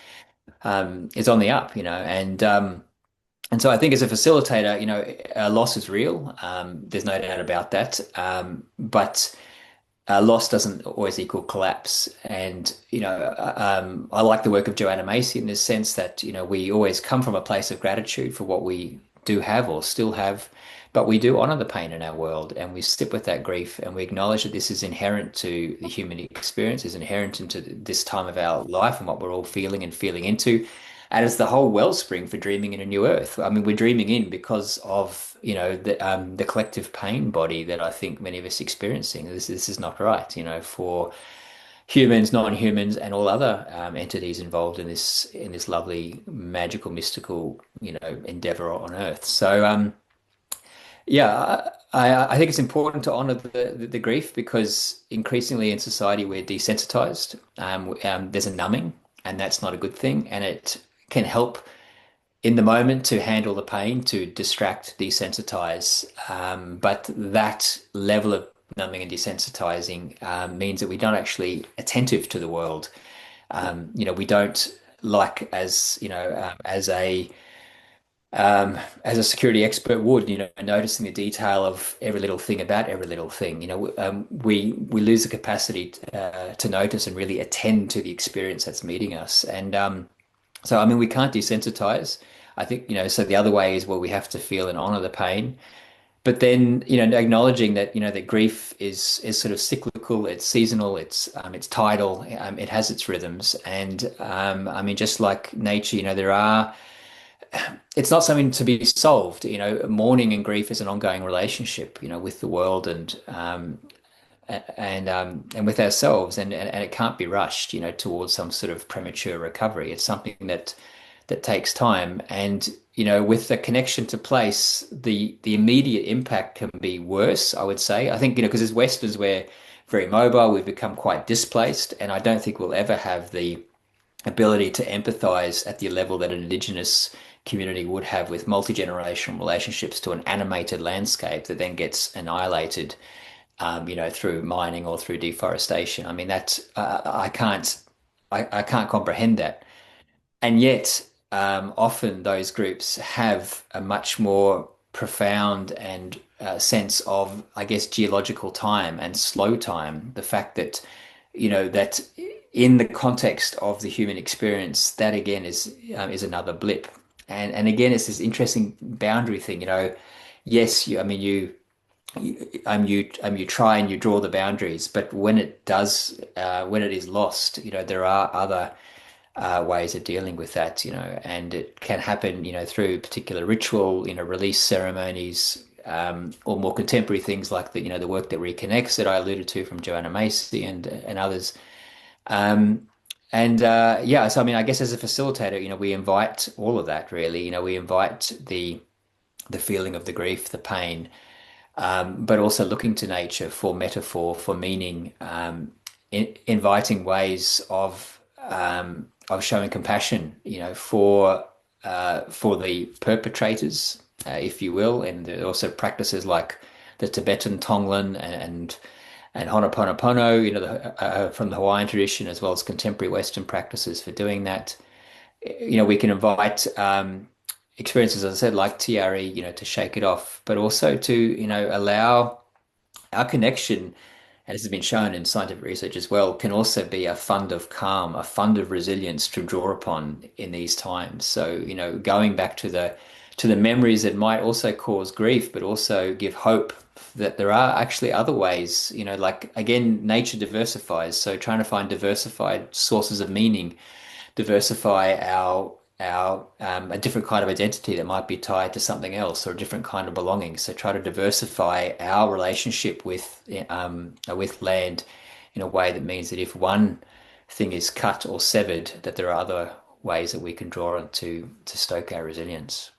is on the up. And so I think as a facilitator, loss is real. There's no doubt about that. But loss doesn't always equal collapse. And, I like the work of Joanna Macy in this sense that, we always come from a place of gratitude for what we do have or still have, But we do honor the pain in our world, and we sit with that grief, and we acknowledge that this is inherent to the human experience, is inherent into this time of our life and what we're all feeling and feeling into. And it's the whole wellspring for dreaming in a new earth. I mean, we're dreaming in because of, the collective pain body that I think many of us experiencing. This is not right, for humans, non-humans, and all other entities involved in this lovely, magical, mystical, endeavor on Earth. So, yeah, I think it's important to honor the grief, because increasingly in society we're desensitized. There's a numbing, and that's not a good thing, and it can help in the moment to handle the pain, to distract, desensitize. But that level of numbing and desensitizing means that we're not actually attentive to the world. We don't, like, as a security expert would, noticing the detail of every little thing about every little thing. We lose the capacity to notice and really attend to the experience that's meeting us. And so, I mean, we can't desensitize. I think, so the other way is, well, we have to feel and honor the pain. But then, acknowledging that, that grief is sort of cyclical, it's seasonal, it's tidal, it has its rhythms. And I mean, just like nature, it's not something to be solved. Mourning and grief is an ongoing relationship, with the world and with ourselves, and it can't be rushed, towards some sort of premature recovery. It's something that takes time, and with the connection to place, the immediate impact can be worse, I would say. I think, because as Westerners, we're very mobile, we've become quite displaced, and I don't think we'll ever have the ability to empathize at the level that an Indigenous community would have, with multi-generational relationships to an animated landscape that then gets annihilated, through mining or through deforestation. I mean, I can't comprehend that. And yet, often those groups have a much more profound and sense of, I guess, geological time and slow time. The fact that, that in the context of the human experience, that again is another blip. And again, it's this interesting boundary thing. Yes, I mean, you try and you draw the boundaries, but when when it is lost, there are other ways of dealing with that, and it can happen, through particular ritual, release ceremonies, or more contemporary things like the work that reconnects that I alluded to from Joanna Macy and others. Yeah, so I mean, I guess as a facilitator, we invite all of that really. We invite the feeling of the grief, the pain, but also looking to nature for metaphor, for meaning, inviting ways of showing compassion, for the perpetrators, if you will, and there are also practices like the Tibetan Tonglen and Ho'oponopono, from the Hawaiian tradition, as well as contemporary Western practices for doing that. We can invite experiences, as I said, like TRE, to shake it off, but also to, allow our connection, and this has been shown in scientific research as well, can also be a fund of calm, a fund of resilience to draw upon in these times. So, going back to the memories that might also cause grief, but also give hope that there are actually other ways, like, again, nature diversifies. So trying to find diversified sources of meaning, diversify a different kind of identity that might be tied to something else, or a different kind of belonging. So try to diversify our relationship with land in a way that means that if one thing is cut or severed, that there are other ways that we can draw on to stoke our resilience.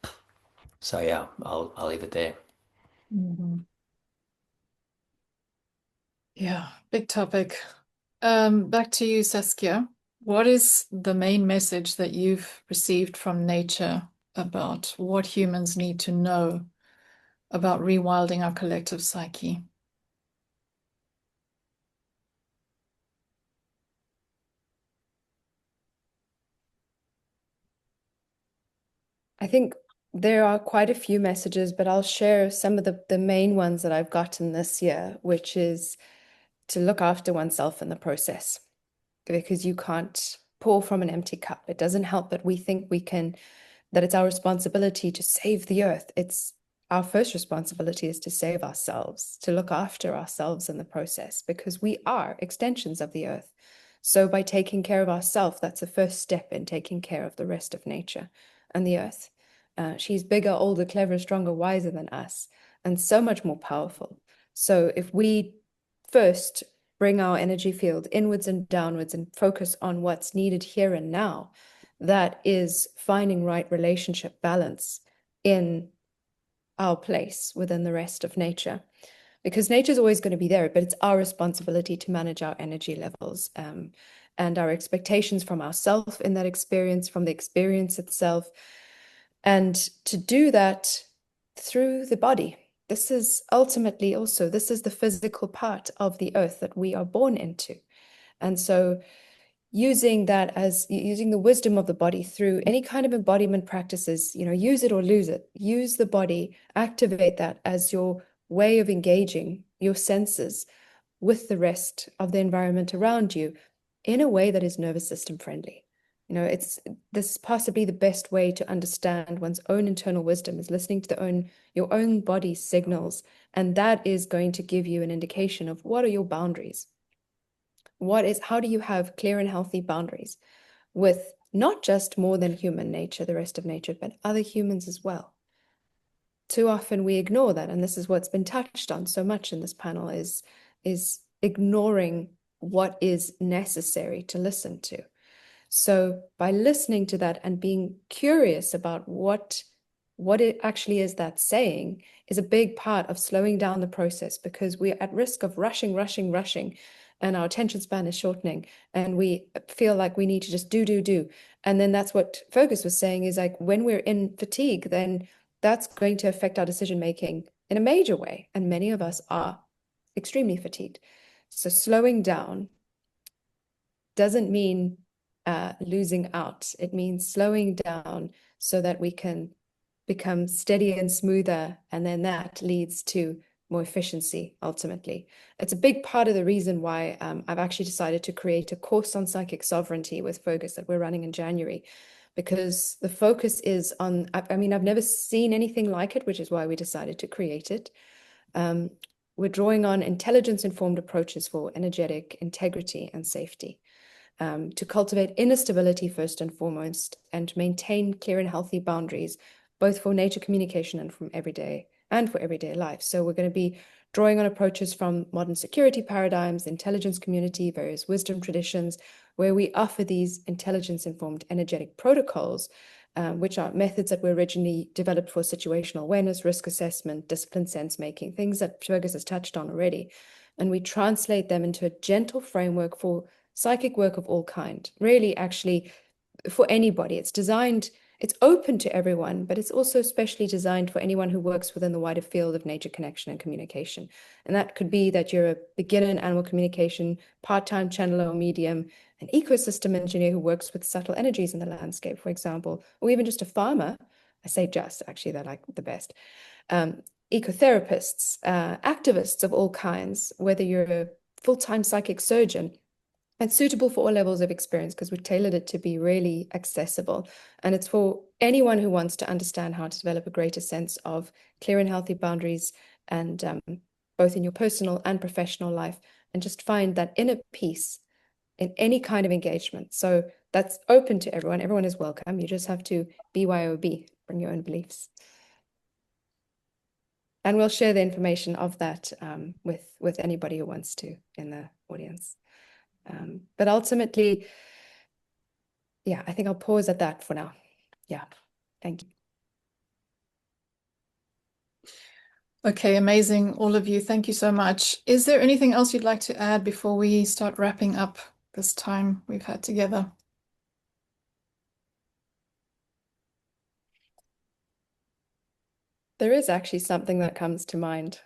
So yeah, I'll leave it there. Mhm. Yeah, big topic. Back to you, Saskia. What is the main message that you've received from nature about what humans need to know about rewilding our collective psyche? I think there are quite a few messages, but I'll share some of the main ones that I've gotten this year, which is to look after oneself in the process, because you can't pour from an empty cup. It doesn't help that we think we can, that it's our responsibility to save the earth. It's our first responsibility is to save ourselves, to look after ourselves in the process, because we are extensions of the earth. So by taking care of ourselves, that's the first step in taking care of the rest of nature and the earth. She's bigger, older, cleverer, stronger, wiser than us, and so much more powerful. So if we first bring our energy field inwards and downwards and focus on what's needed here and now, that is finding right relationship balance in our place within the rest of nature. Because nature is always going to be there, but it's our responsibility to manage our energy levels and our expectations from ourselves in that experience, from the experience itself, and to do that through the body. This is ultimately also, this is the physical part of the earth that we are born into. And so using that as using the wisdom of the body through any kind of embodiment practices, use it or lose it. Use the body, activate that as your way of engaging your senses with the rest of the environment around you in a way that is nervous system friendly. This is possibly the best way to understand one's own internal wisdom is listening to your own body's signals. And that is going to give you an indication of what are your boundaries. How do you have clear and healthy boundaries with not just more than human nature, the rest of nature, but other humans as well? Too often we ignore that. And this is what's been touched on so much in this panel is ignoring what is necessary to listen to. So by listening to that and being curious about what it actually is that's saying is a big part of slowing down the process, because we're at risk of rushing, and our attention span is shortening, and we feel like we need to just do. And then that's what Fergus was saying is like when we're in fatigue, then that's going to affect our decision making in a major way. And many of us are extremely fatigued. So slowing down doesn't mean losing out. It means slowing down so that we can become steady and smoother, and then that leads to more efficiency ultimately. It's a big part of the reason why I've actually decided to create a course on psychic sovereignty with Fergus that we're running in January, because the focus is on, I've never seen anything like it, which is why we decided to create it. We're drawing on intelligence-informed approaches for energetic integrity and safety. To cultivate inner stability first and foremost, and to maintain clear and healthy boundaries, both for nature communication and for everyday life. So we're going to be drawing on approaches from modern security paradigms, intelligence community, various wisdom traditions, where we offer these intelligence-informed energetic protocols, which are methods that were originally developed for situational awareness, risk assessment, discipline sense-making, things that Fergus has touched on already. And we translate them into a gentle framework for psychic work of all kind, really actually for anybody. It's open to everyone, but it's also specially designed for anyone who works within the wider field of nature connection and communication. And that could be that you're a beginner in animal communication, part-time channeler or medium, an ecosystem engineer who works with subtle energies in the landscape, for example, or even just a farmer. I say just, actually, they're like the best. Ecotherapists, activists of all kinds, whether you're a full-time psychic surgeon. It's suitable for all levels of experience because we've tailored it to be really accessible. And it's for anyone who wants to understand how to develop a greater sense of clear and healthy boundaries, and both in your personal and professional life, and just find that inner peace in any kind of engagement. So that's open to everyone. Everyone is welcome. You just have to BYOB, bring your own beliefs. And we'll share the information of that with anybody who wants to in the audience. But ultimately, yeah, I think I'll pause at that for now. Yeah, thank you. Okay, amazing, all of you. Thank you so much. Is there anything else you'd like to add before we start wrapping up this time we've had together? There is actually something that comes to mind,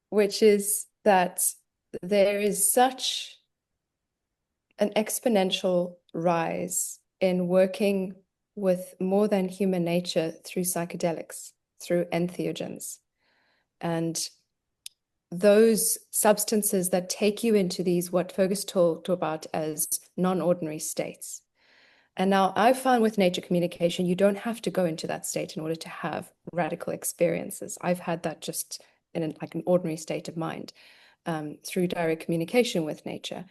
which is that there is such an exponential rise in working with more than human nature through psychedelics, through entheogens. And those substances that take you into these, what Fergus talked about as non-ordinary states. And now I've found with nature communication, you don't have to go into that state in order to have radical experiences. I've had that just in like an ordinary state of mind through direct communication with nature.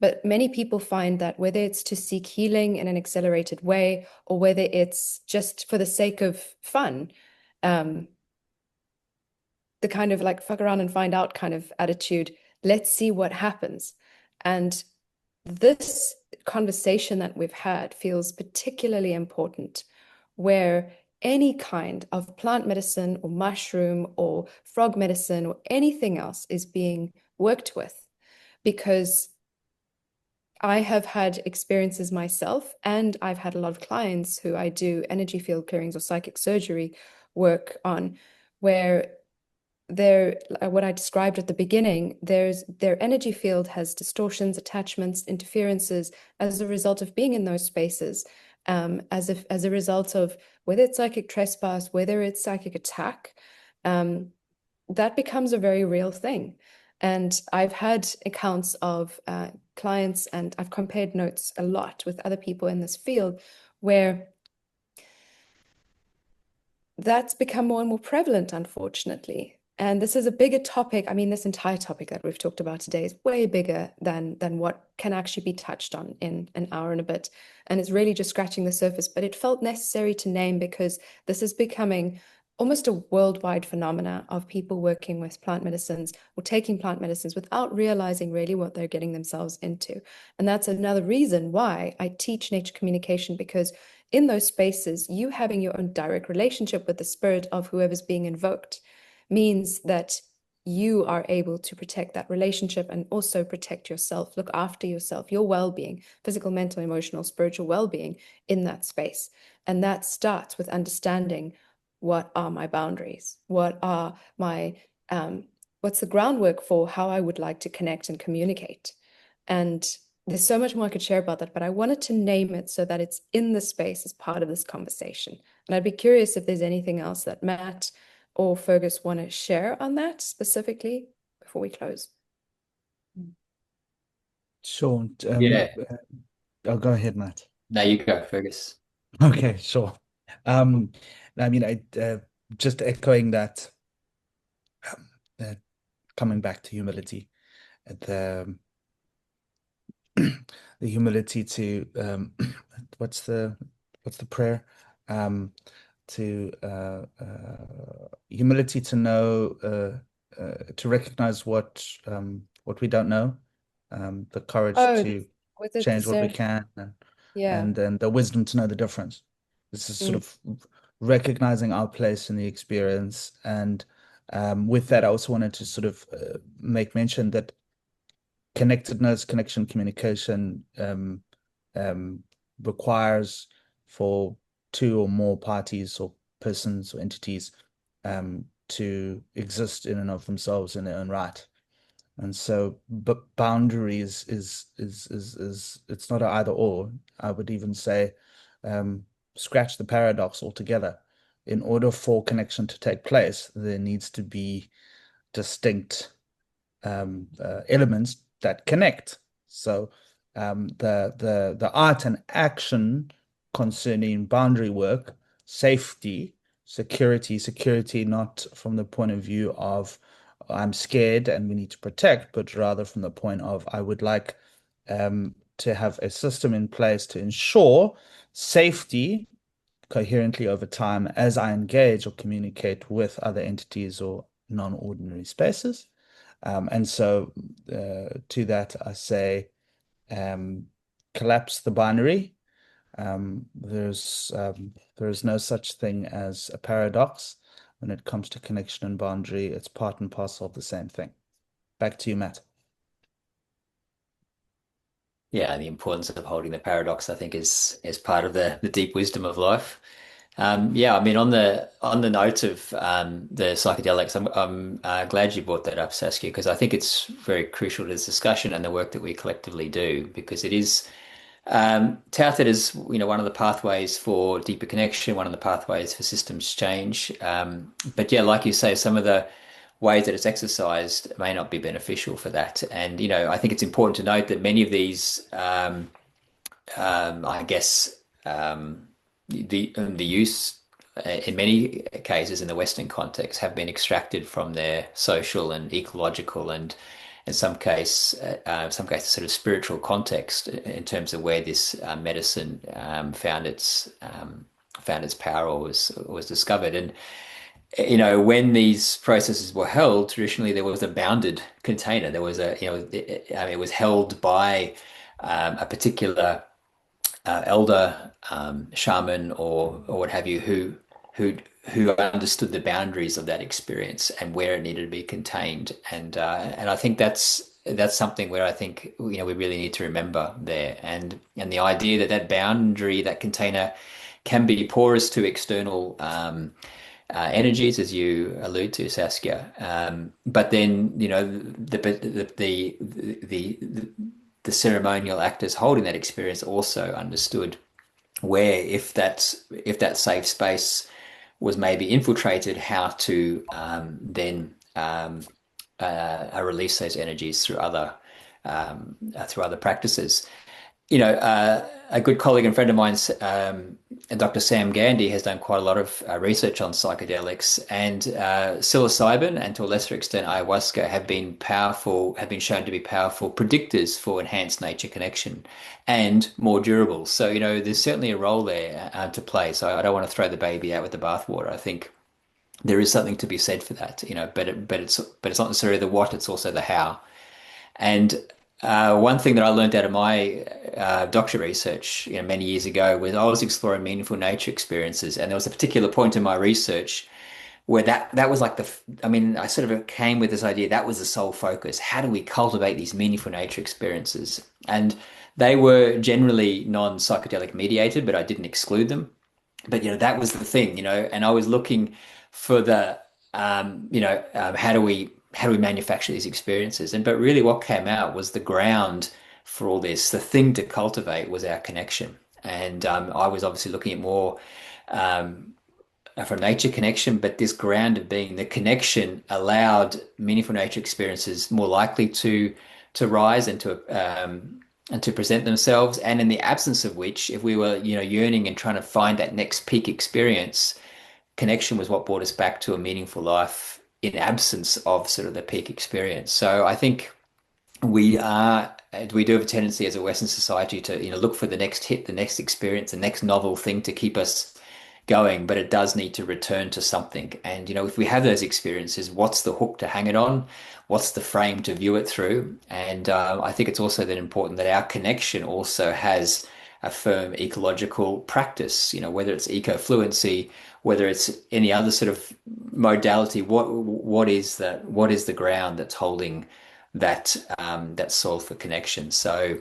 But many people find that whether it's to seek healing in an accelerated way or whether it's just for the sake of fun, the kind of like fuck around and find out kind of attitude, let's see what happens. And this conversation that we've had feels particularly important, where any kind of plant medicine or mushroom or frog medicine or anything else is being worked with, because I have had experiences myself, and I've had a lot of clients who I do energy field clearings or psychic surgery work on, where what I described at the beginning, their energy field has distortions, attachments, interferences as a result of being in those spaces, as a result of whether it's psychic trespass, whether it's psychic attack, that becomes a very real thing. And I've had accounts of clients, and I've compared notes a lot with other people in this field, where that's become more and more prevalent, unfortunately. And this is a bigger topic. I mean, this entire topic that we've talked about today is way bigger than what can actually be touched on in an hour and a bit. And it's really just scratching the surface. But it felt necessary to name because this is becoming almost a worldwide phenomena of people working with plant medicines or taking plant medicines without realizing really what they're getting themselves into. And that's another reason why I teach nature communication, because in those spaces, you having your own direct relationship with the spirit of whoever's being invoked means that you are able to protect that relationship and also protect yourself, look after yourself, your well-being, physical, mental, emotional, spiritual well-being in that space. And that starts with understanding, what are my boundaries? What are my, what's the groundwork for how I would like to connect and communicate? And there's so much more I could share about that, but I wanted to name it so that it's in the space as part of this conversation. And I'd be curious if there's anything else that Matt or Fergus want to share on that specifically before we close. Sure. Yeah. I'll go ahead, Matt. No, you go, Fergus. Okay, sure. I mean, just echoing that, coming back to humility, the the humility to what's the prayer? To humility to know, to recognize what we don't know, the courage to was it change what we can, yeah. and then the wisdom to know the difference. This is sort of recognizing our place in the experience. And with that, I also wanted to sort of make mention that connectedness, connection, communication requires for two or more parties or persons or entities to exist in and of themselves in their own right. And so, but boundaries is it's not an either or. I would even say, scratch the paradox altogether. In order for connection to take place, there needs to be distinct elements that connect. So the art and action concerning boundary work, safety, security not from the point of view of I'm scared and we need to protect, but rather from the point of I would like to have a system in place to ensure safety coherently over time as I engage or communicate with other entities or non-ordinary spaces. And so to that, I say, collapse the binary. There's no such thing as a paradox when it comes to connection and boundary. It's part and parcel of the same thing. Back to you, Matt. Yeah, and the importance of holding the paradox, I think, is part of the deep wisdom of life. Yeah, I mean, on the note of the psychedelics, I'm glad you brought that up, Saskia, because I think it's very crucial to this discussion and the work that we collectively do, because it is touted as, one of the pathways for deeper connection, one of the pathways for systems change. But yeah, like you say, some of the ways that it's exercised may not be beneficial for that. And I think it's important to note that many of these, I guess, the use in many cases in the Western context have been extracted from their social and ecological and in some cases sort of spiritual context in terms of where this medicine found its power or was discovered. And when these processes were held, traditionally there was a bounded container. There was it was held by a particular elder, shaman, or what have you, who understood the boundaries of that experience and where it needed to be contained. And I think that's something where I think we really need to remember there. And the idea that boundary, that container, can be porous to external energies, as you allude to, Saskia. But then, the ceremonial actors holding that experience also understood where, if that safe space was maybe infiltrated, how to then release those energies through other practices. A good colleague and friend of mine, Dr. Sam Gandhi, has done quite a lot of research on psychedelics, and psilocybin and to a lesser extent ayahuasca have been shown to be powerful predictors for enhanced nature connection and more durable. So, there's certainly a role there to play. So I don't want to throw the baby out with the bathwater. I think there is something to be said for that, but it's not necessarily the what, it's also the how. And one thing that I learned out of my doctorate research, many years ago, was I was exploring meaningful nature experiences, and there was a particular point in my research where that was like I sort of came with this idea that was the sole focus. How do we cultivate these meaningful nature experiences? And they were generally non-psychedelic mediated, but I didn't exclude them. But that was the thing, and I was looking for the how do we manufacture these experiences? But really what came out was the ground for all this. The thing to cultivate was our connection. And I was obviously looking at more from nature connection, but this ground of being the connection allowed meaningful nature experiences more likely to rise and to present themselves. And in the absence of which, if we were yearning and trying to find that next peak experience, connection was what brought us back to a meaningful life in absence of sort of the peak experience. So I think we do have a tendency as a Western society to look for the next hit, the next experience, the next novel thing to keep us going, but it does need to return to something. And if we have those experiences, what's the hook to hang it on? What's the frame to view it through? And I think it's also then important that our connection also has a firm ecological practice, whether it's ecofluency, whether it's any other sort of modality. What is the ground that's holding that soil for connection? So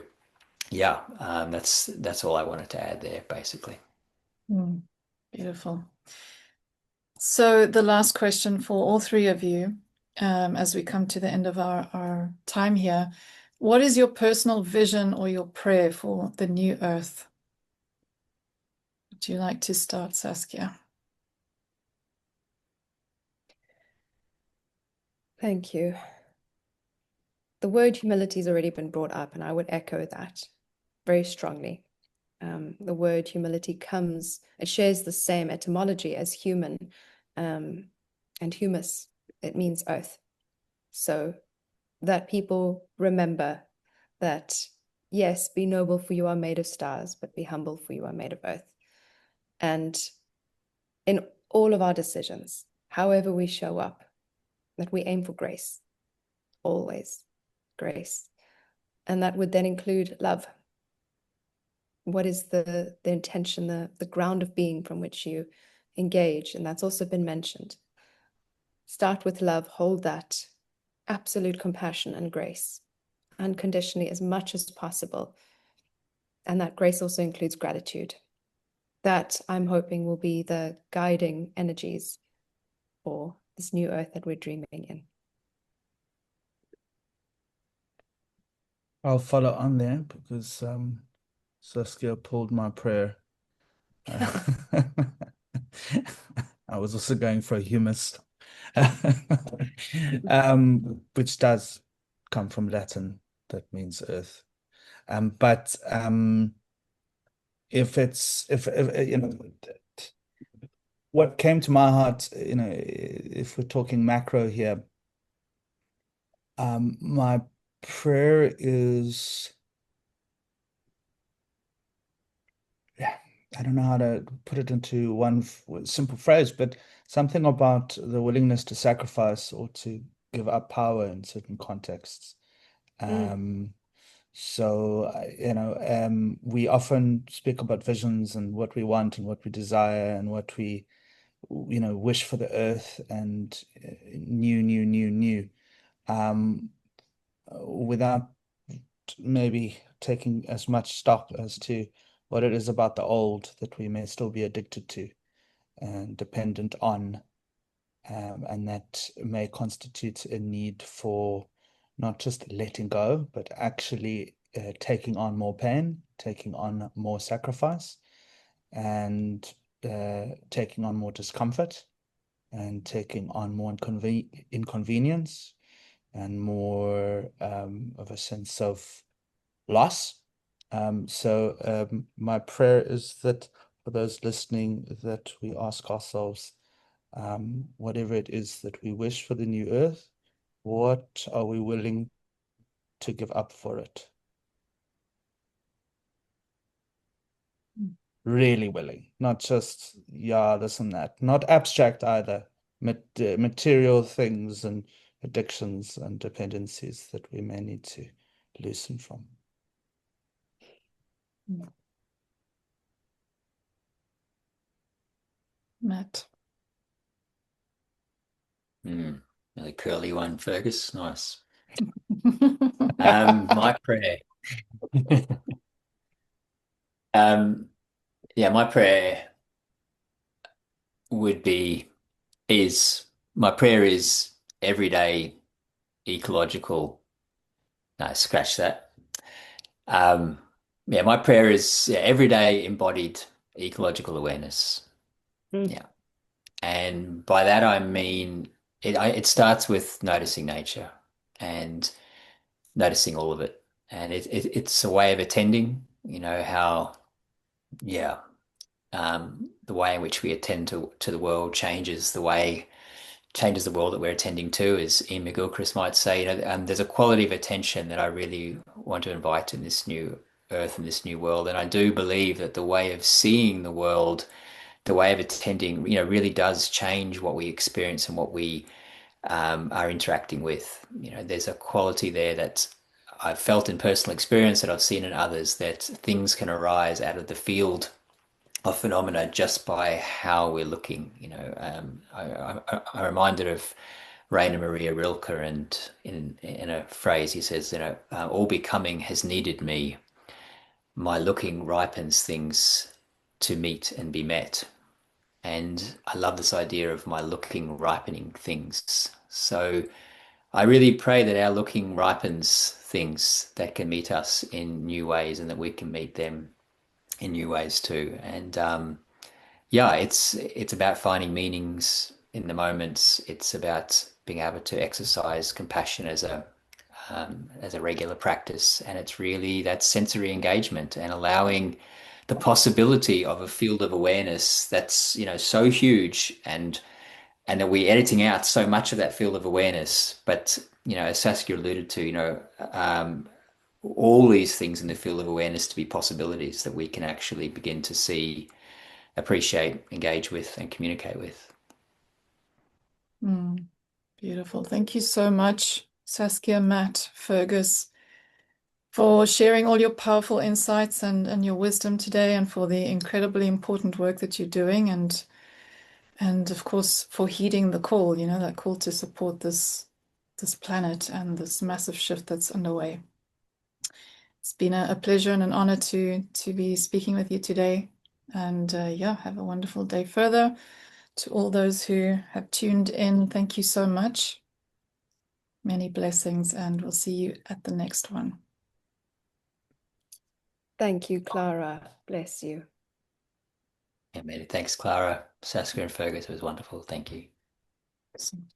yeah, that's all I wanted to add there, basically. Beautiful. So the last question for all three of you, as we come to the end of our time here, what is your personal vision or your prayer for the new earth? Would you like to start, Saskia? Thank you. The word humility has already been brought up, and I would echo that very strongly. The word humility it shares the same etymology as human and humus. It means earth. So that people remember that, yes, be noble for you are made of stars, but be humble for you are made of earth. And in all of our decisions, however we show up, that we aim for grace, always grace. And that would then include love. What is the intention, the ground of being from which you engage? And that's also been mentioned. Start with love, hold that absolute compassion and grace unconditionally as much as possible. And that grace also includes gratitude. That I'm hoping will be the guiding energies for this new earth that we're dreaming in. I'll follow on there because Saskia pulled my prayer. I was also going for a humus, which does come from Latin. That means earth. But what came to my heart, if we're talking macro here, my prayer is, I don't know how to put it into one simple phrase, but something about the willingness to sacrifice or to give up power in certain contexts. So, we often speak about visions and what we want and what we desire and what we, wish for the earth and new, without maybe taking as much stock as to what it is about the old that we may still be addicted to and dependent on, and that may constitute a need for not just letting go, but actually taking on more pain, taking on more sacrifice, and taking on more discomfort, and taking on more inconvenience, and more of a sense of loss. So my prayer is that for those listening, that we ask ourselves, whatever it is that we wish for the new earth, what are we willing to give up for it? Really willing, not just, yeah, this and that, not abstract either, material things and addictions and dependencies that we may need to loosen from. Matt. Really curly one, Fergus. Nice. My prayer. My prayer my prayer is everyday ecological. No, scratch that. My prayer is everyday embodied ecological awareness. Yeah. And by that I mean it starts with noticing nature and noticing all of it. And it's a way of attending, how, the way in which we attend to the world changes the world that we're attending to, as Ian McGilchrist might say. There's a quality of attention that I really want to invite in this new earth and this new world. And I do believe that the way of seeing the world, the way of attending, really does change what we experience and what we are interacting with. There's a quality there that I've felt in personal experience, that I've seen in others, that things can arise out of the field of phenomena just by how we're looking. I'm reminded of Rainer Maria Rilke, and in a phrase he says, all becoming has needed me. My looking ripens things to meet and be met. And I love this idea of my looking ripening things. So I really pray that our looking ripens things that can meet us in new ways, and that we can meet them in new ways too. And it's about finding meanings in the moments. It's about being able to exercise compassion as a regular practice, and it's really that sensory engagement and allowing the possibility of a field of awareness that's so huge, and that we're editing out so much of that field of awareness. But as Saskia alluded to, all these things in the field of awareness to be possibilities that we can actually begin to see, appreciate, engage with, and communicate with. Beautiful. Thank you so much, Saskia, Matt, Fergus, for sharing all your powerful insights and your wisdom today, and for the incredibly important work that you're doing, and of course for heeding the call, that call to support this planet and this massive shift that's underway. It's been a pleasure and an honor to be speaking with you today. And have a wonderful day further. To all those who have tuned in, thank you so much. Many blessings, and we'll see you at the next one. Thank you, Clara. Bless you. Yeah, many thanks, Clara, Saskia, and Fergus. It was wonderful. Thank you. Awesome.